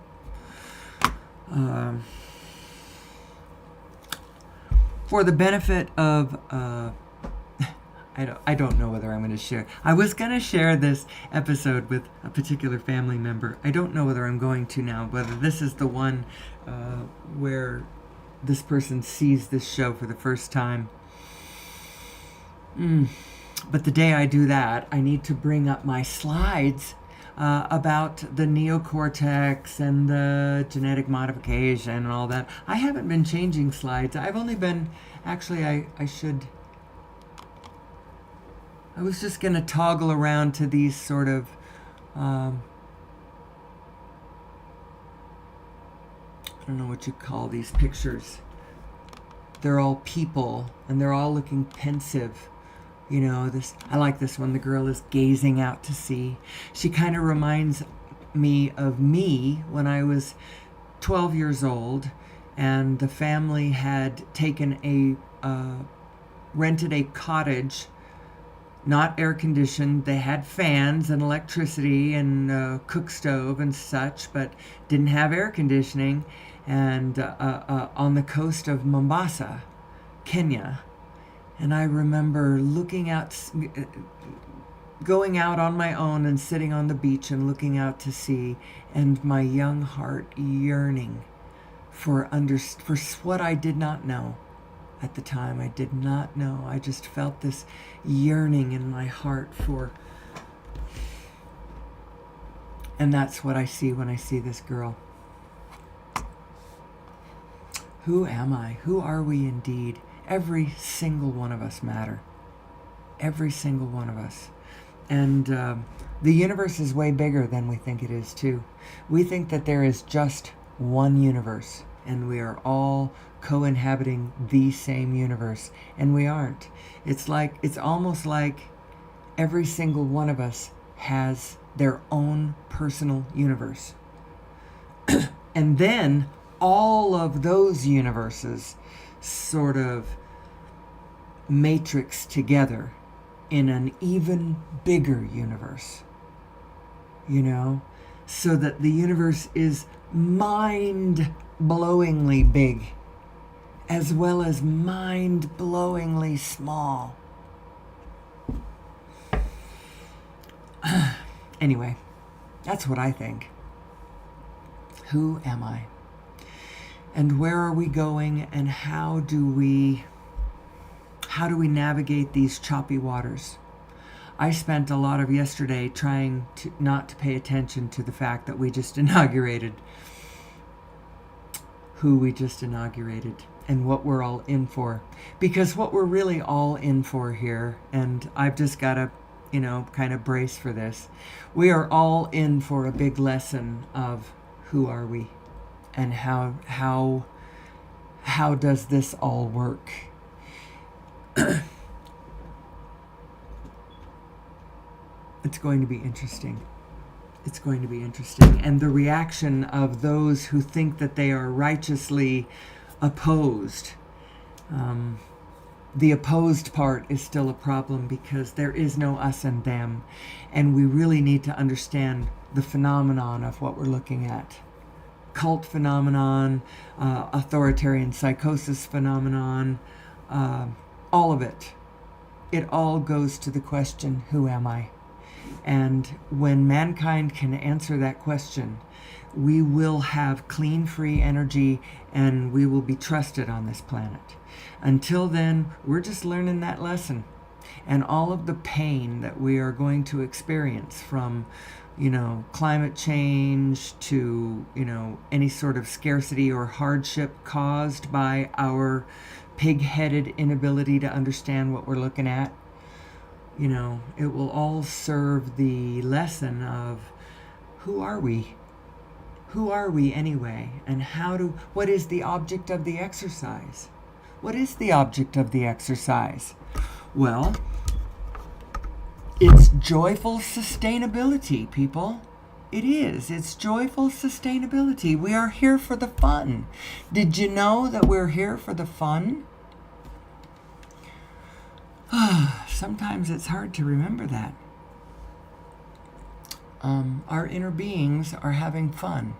For the benefit of, I don't know whether I'm going to share. I was going to share this episode with a particular family member. I don't know whether I'm going to now, whether this is the one where this person sees this show for the first time. But the day I do that, I need to bring up my slides about the neocortex and the genetic modification and all that. I haven't been changing slides. I've only been, actually, I was just going to toggle around to these sort of, I don't know what you call these pictures. They're all people, and they're all looking pensive. You know, I like this one. The girl is gazing out to sea. She kind of reminds me of me when I was 12 years old, and the family had taken rented a cottage, not air conditioned. They had fans and electricity and a cook stove and such, but didn't have air conditioning, and on the coast of Mombasa, Kenya. And I remember looking out, going out on my own and sitting on the beach and looking out to sea, and my young heart yearning for what I did not know. At the time, I did not know. I just felt this yearning in my heart for, and that's what I see when I see this girl. Who am I? Who are we indeed? Every single one of us matter. Every single one of us. And the universe is way bigger than we think it is, too. We think that there is just one universe, and we are all co-inhabiting the same universe, and we aren't. It's almost like every single one of us has their own personal universe. And then all of those universes sort of matrix together in an even bigger universe, you know, so that the universe is mind-blowingly big as well as mind-blowingly small. Anyway, that's what I think. Who am I? And where are we going, and how do we navigate these choppy waters? I spent a lot of yesterday trying not to pay attention to the fact that we just inaugurated and what we're all in for. Because what we're really all in for here, and I've just got to, kind of brace for this, we are all in for a big lesson of who are we? And how does this all work? It's going to be interesting. It's going to be interesting. And the reaction of those who think that they are righteously opposed. The opposed part is still a problem because there is no us and them. And we really need to understand the phenomenon of what we're looking at. Cult phenomenon, authoritarian psychosis phenomenon, all of it. It all goes to the question, who am I? And when mankind can answer that question, we will have clean, free energy, and we will be trusted on this planet. Until then, we're just learning that lesson. And all of the pain that we are going to experience from climate change to, any sort of scarcity or hardship caused by our pig-headed inability to understand what we're looking at, it will all serve the lesson of who are we? Who are we anyway? And what is the object of the exercise? What is the object of the exercise? Well, it's joyful sustainability, people. It is. It's joyful sustainability. We are here for the fun. Did you know that we're here for the fun? Sometimes it's hard to remember that. Our inner beings are having fun.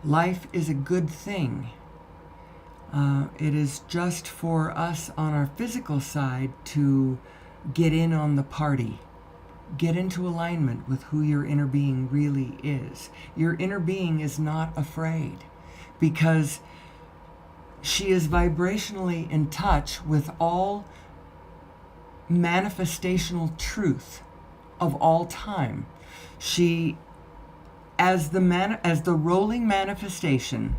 Life is a good thing. It is just for us on our physical side to get in on the party. Get into alignment with who your inner being really is. Your inner being is not afraid because she is vibrationally in touch with all manifestational truth of all time. She, as the rolling manifestation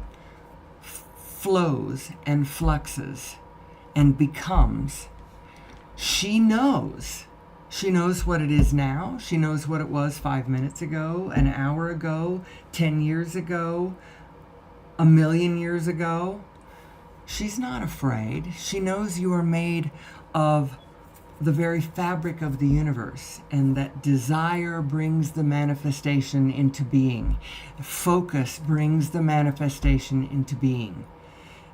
flows and fluxes and becomes, she knows. She knows what it is now. She knows what it was 5 minutes ago, an hour ago, 10 years ago, 1,000,000 years ago. She's not afraid. She knows you are made of the very fabric of the universe, and that desire brings the manifestation into being. Focus brings the manifestation into being.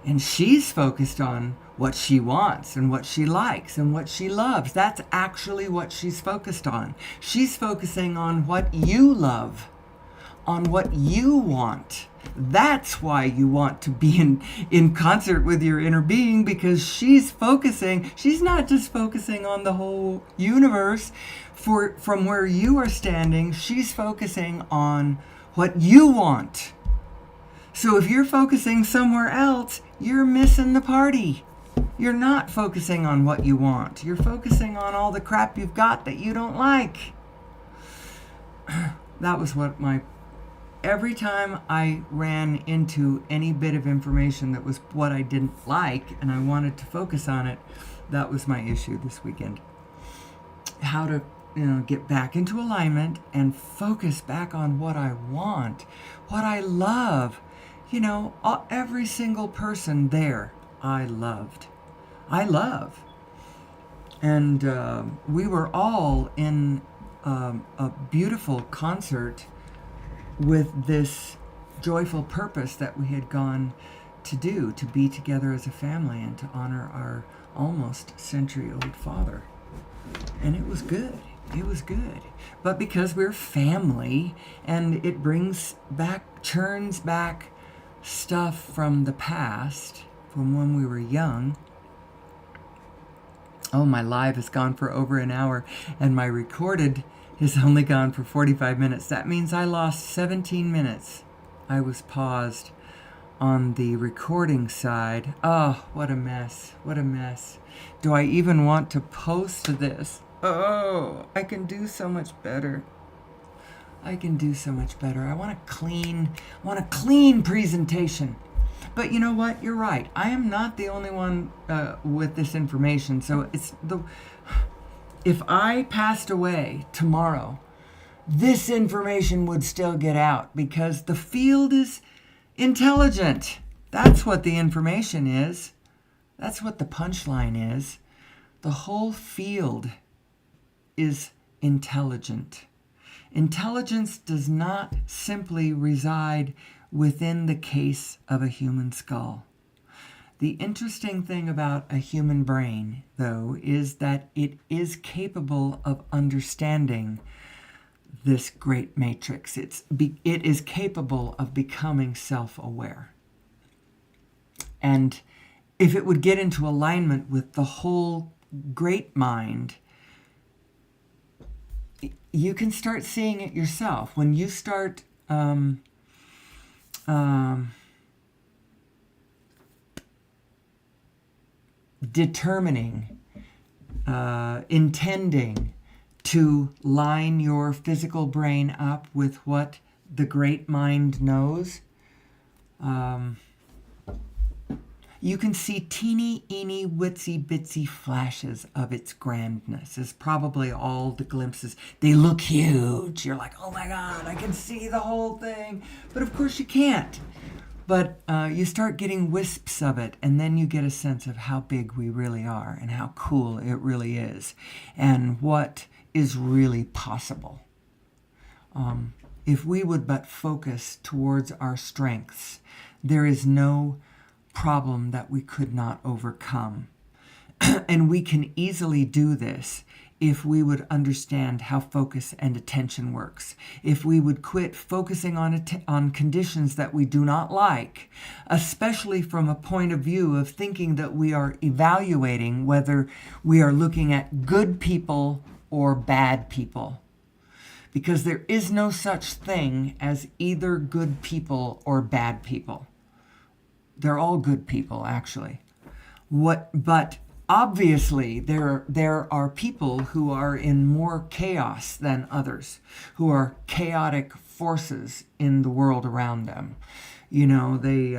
And she's focused on what she wants and what she likes and what she loves. That's actually what she's focused on. She's focusing on what you love, on what you want. That's why you want to be in concert with your inner being, because she's not just focusing on the whole universe from where you are standing. She's focusing on what you want. So if you're focusing somewhere else, you're missing the party. You're not focusing on what you want. You're focusing on all the crap you've got that you don't like. That was every time I ran into any bit of information that was what I didn't like and I wanted to focus on it, that was my issue this weekend. How to, get back into alignment and focus back on what I want, what I love. Every single person there, I loved. I love. And we were all in a beautiful concert with this joyful purpose that we had gone to do, to be together as a family and to honor our almost century-old father. And it was good. It was good. But because we're family and it churns back stuff from the past, from when we were young. Oh, my live has gone for over an hour and my recorded has only gone for 45 minutes. That means I lost 17 minutes. I was paused on the recording side. Oh, what a mess. What a mess. Do I even want to post this? Oh, I can do so much better. I can do so much better. I want a clean presentation. But you know what? You're right. I am not the only one with this information. So if I passed away tomorrow, this information would still get out because the field is intelligent. That's what the information is. That's what the punchline is. The whole field is intelligent. Intelligence does not simply reside within the case of a human skull. The interesting thing about a human brain, though, is that it is capable of understanding this great matrix. It is capable of becoming self-aware. And if it would get into alignment with the whole great mind, you can start seeing it yourself. When you start determining, intending to line your physical brain up with what the great mind knows, you can see teeny, witsy, bitsy flashes of its grandness. Is probably all the glimpses. They look huge. You're like, oh my God, I can see the whole thing. But of course you can't. But you start getting wisps of it, and then you get a sense of how big we really are and how cool it really is and what is really possible. If we would but focus towards our strengths, there is no problem that we could not overcome. And we can easily do this if we would understand how focus and attention works, if we would quit focusing on conditions that we do not like, especially from a point of view of thinking that we are evaluating whether we are looking at good people or bad people. Because there is no such thing as either good people or bad people. They're all good people, actually. But obviously, there are people who are in more chaos than others, who are chaotic forces in the world around them. You know, they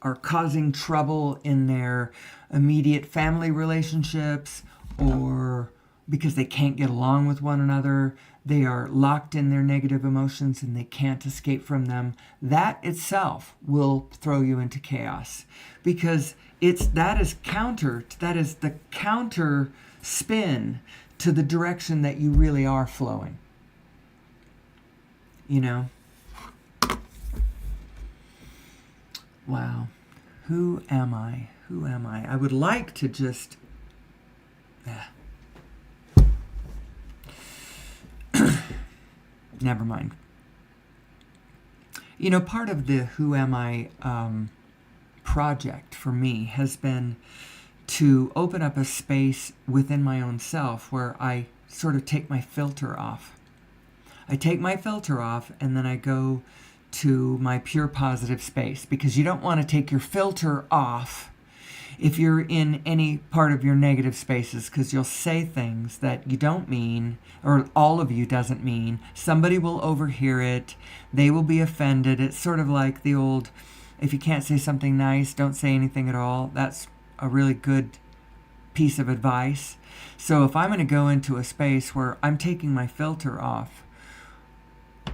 are causing trouble in their immediate family relationships, or because they can't get along with one another. They are locked in their negative emotions and they can't escape from them. That itself will throw you into chaos, because that is the counter spin to the direction that you really are flowing. You know? Wow. Who am I? Who am I? I would like to just... Never mind. You know, part of the Who Am I project for me has been to open up a space within my own self where I sort of take my filter off. I take my filter off and then I go to my pure positive space, because you don't want to take your filter off if you're in any part of your negative spaces, because you'll say things that you don't mean, or all of you doesn't mean. Somebody will overhear it. They will be offended. It's sort of like the old, if you can't say something nice, don't say anything at all. That's a really good piece of advice. So if I'm going to go into a space where I'm taking my filter off,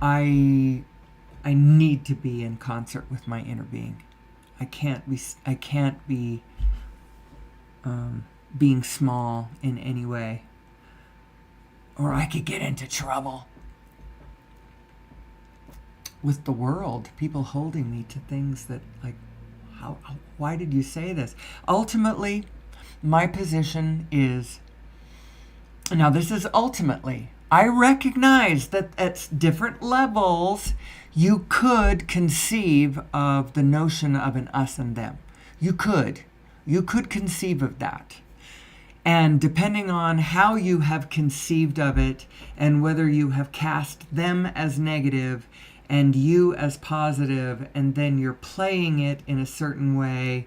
I need to be in concert with my inner being. I can't be being small in any way, or I could get into trouble with the world. People holding me to things that, like, why did you say this? Ultimately, my position is, now this is ultimately, I recognize that at different levels, you could conceive of the notion of an us and them. You could conceive of that. And depending on how you have conceived of it, and whether you have cast them as negative and you as positive, and then you're playing it in a certain way,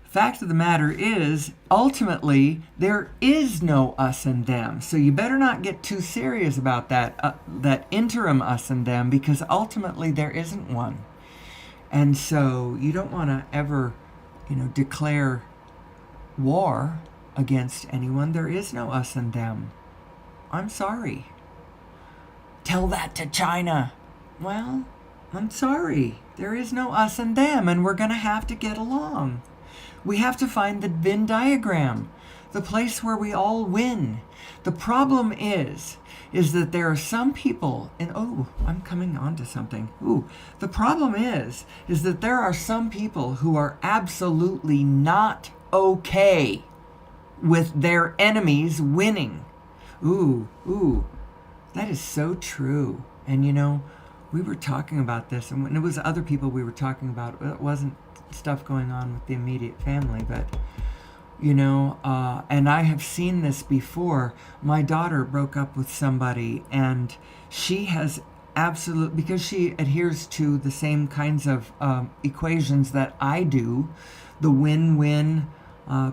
fact of the matter is, ultimately, there is no us and them. So you better not get too serious about that interim us and them, because ultimately there isn't one. And so you don't want to ever, declare war against anyone. There is no us and them. I'm sorry. Tell that to China. Well, I'm sorry. There is no us and them, and we're going to have to get along. We have to find the Venn diagram, the place where we all win. The problem is that there are some people, and I'm coming on to something. The problem is that there are some people who are absolutely not okay with their enemies winning. That is so true. And we were talking about this, and it was other people we were talking about. It wasn't stuff going on with the immediate family, but and I have seen this before. My daughter broke up with somebody, and she has because she adheres to the same kinds of equations that I do, the win-win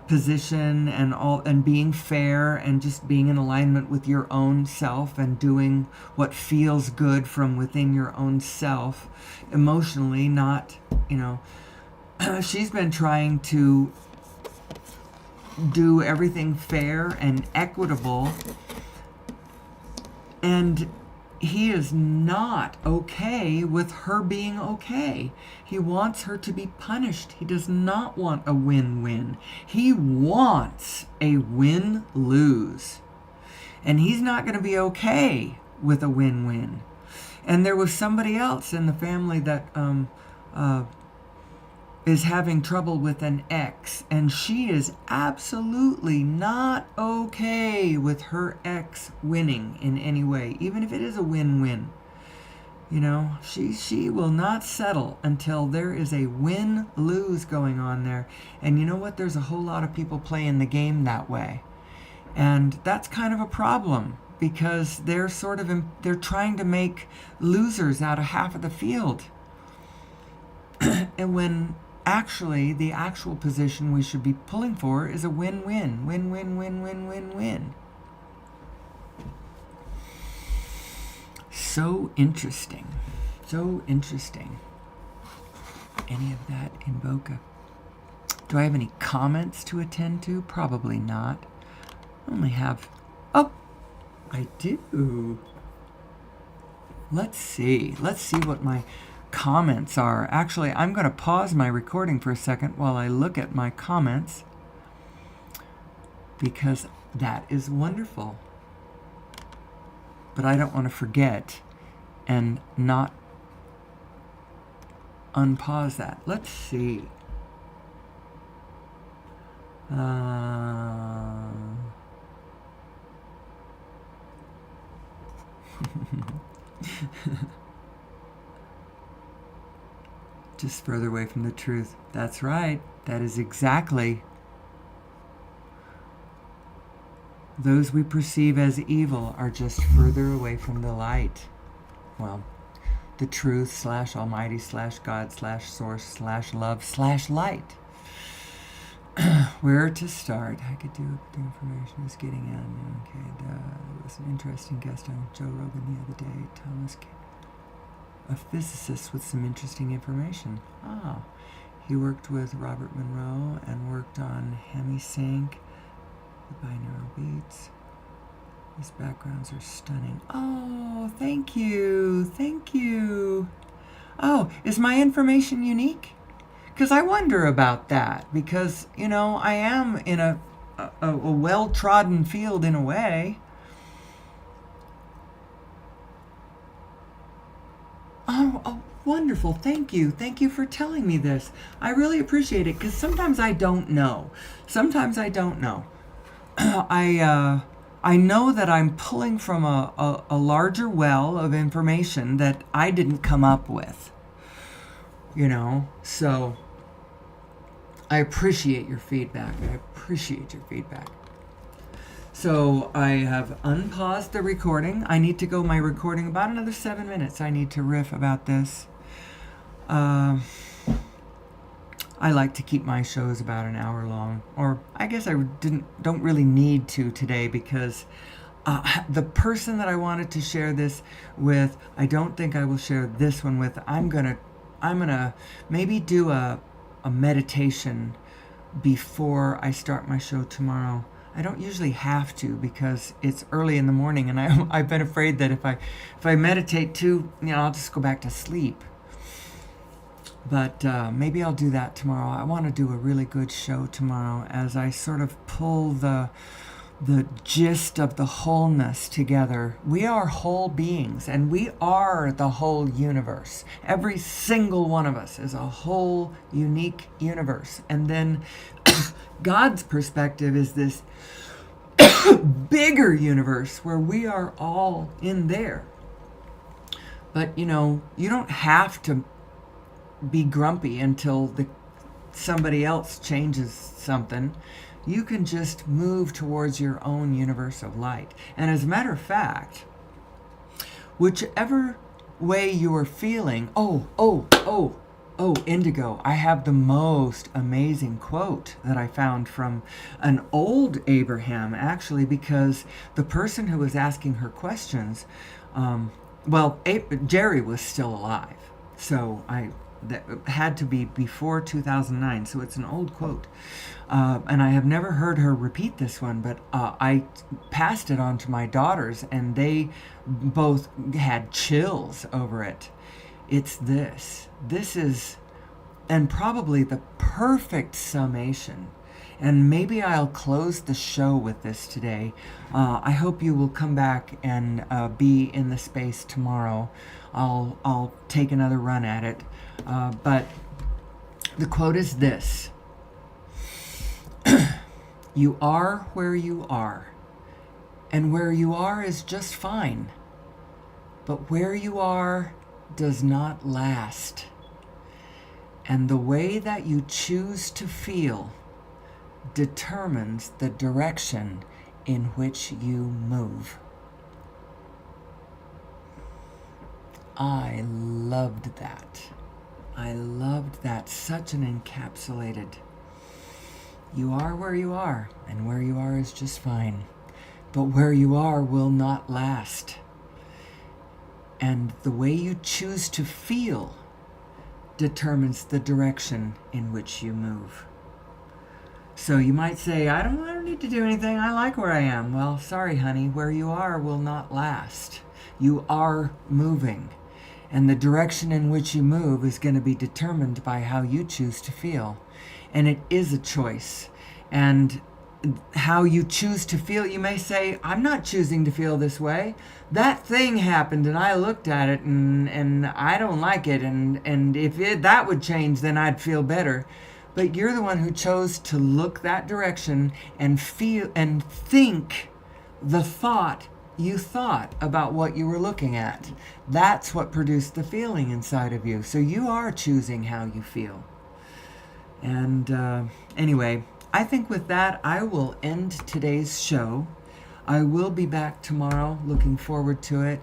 position, and being fair, and just being in alignment with your own self, and doing what feels good from within your own self, emotionally, not, she's been trying to do everything fair and equitable, and he is not okay with her being okay. He wants her to be punished. He does not want a win-win. He wants a win-lose, and he's not going to be okay with a win-win. And there was somebody else in the family that is having trouble with an ex, and she is absolutely not okay with her ex winning in any way, even if it is a win-win. You know, she will not settle until there is a win-lose going on there. And you know what? There's a whole lot of people playing the game that way. And that's kind of a problem, because they're they're trying to make losers out of half of the field. And when actually the actual position we should be pulling for is a win-win. Win-win-win-win-win-win. So interesting. So interesting. Any of that in Boca? Do I have any comments to attend to? Probably not. I only have... Oh! I do. Let's see. Let's see what my comments are. Actually, I'm going to pause my recording for a second while I look at my comments, because that is wonderful. But I don't want to forget and not unpause that. Let's see. Just further away from the truth. That's right. That is exactly. Those we perceive as evil are just further away from the light. Well, the truth / almighty / God / source / love / light. Where to start? I could do the information is getting in. Okay, there was an interesting guest on Joe Rogan the other day, Thomas K. A physicist with some interesting information. He worked with Robert Monroe and worked on Hemi-Sync, the binaural beats. His backgrounds are stunning. Oh, thank you. Thank you. Oh, is my information unique? Because I wonder about that. Because, you know, I am in a well-trodden field in a way. Oh, wonderful. Thank you. Thank you for telling me this. I really appreciate it, because sometimes I don't know. Sometimes I don't know. I know that I'm pulling from a larger well of information that I didn't come up with. You know, so I appreciate your feedback. I appreciate your feedback. So I have unpaused the recording. I need to go my recording about another 7 minutes. I need to riff about this. I like to keep my shows about an hour long, or I guess I don't really need to today, because the person that I wanted to share this with, I don't think I will share this one with. I'm gonna maybe do a meditation before I start my show tomorrow. I don't usually have to, because it's early in the morning, and I've been afraid that if I meditate too, you know, I'll just go back to sleep. But maybe I'll do that tomorrow. I want to do a really good show tomorrow as I sort of pull the gist of the wholeness together. We are whole beings, and we are the whole universe. Every single one of us is a whole, unique universe. And then God's perspective is this bigger universe where we are all in there. But, you know, you don't have to be grumpy until somebody else changes something. You can just move towards your own universe of light. And as a matter of fact, whichever way you are feeling, Indigo, I have the most amazing quote that I found from an old Abraham, actually, because the person who was asking her questions, Jerry was still alive. So that had to be before 2009, so it's an old quote. And I have never heard her repeat this one, but I passed it on to my daughters, and they both had chills over it. It's this. This is, and probably the perfect summation. And maybe I'll close the show with this today. I hope you will come back and be in the space tomorrow. I'll take another run at it. But The quote is this: "You are where you are, and where you are is just fine. But where you are does not last. And the way that you choose to feel determines the direction in which you move." I loved that. I loved that. Such an encapsulated. You are where you are, and where you are is just fine. But where you are will not last. And the way you choose to feel determines the direction in which you move. So you might say, I don't need to do anything. I like where I am. Well, sorry, honey. Where you are will not last. You are moving. And the direction in which you move is going to be determined by how you choose to feel. And it is a choice. And how you choose to feel, you may say, I'm not choosing to feel this way. That thing happened and I looked at it and I don't like it. And if that would change, then I'd feel better. But you're the one who chose to look that direction and feel and think the thought you thought about what you were looking at. That's what produced the feeling inside of you. So you are choosing how you feel. And anyway, I think with that, I will end today's show. I will be back tomorrow. Looking forward to it.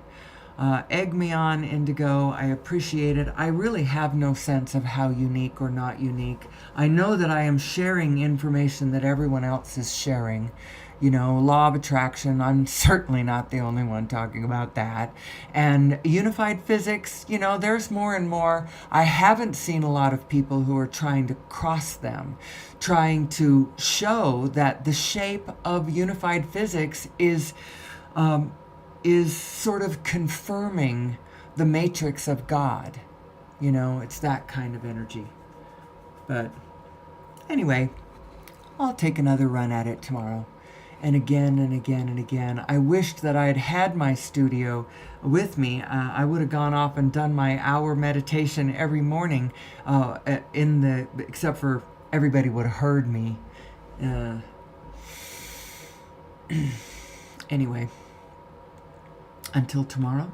Egg me on, Indigo. I appreciate it. I really have no sense of how unique or not unique. I know that I am sharing information that everyone else is sharing. You know, law of attraction, I'm certainly not the only one talking about that. And unified physics, you know, there's more and more. I haven't seen a lot of people who are trying to cross them, trying to show that the shape of unified physics is sort of confirming the matrix of God. You know, it's that kind of energy. But anyway, I'll take another run at it tomorrow. And again and again and again. I wished that I had had my studio with me. I would have gone off and done my hour meditation every morning, except for everybody would have heard me. Anyway, until tomorrow,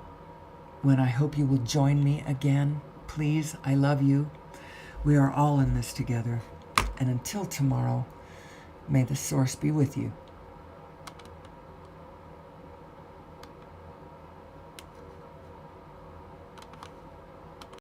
when I hope you will join me again. Please, I love you. We are all in this together. And until tomorrow, may the source be with you.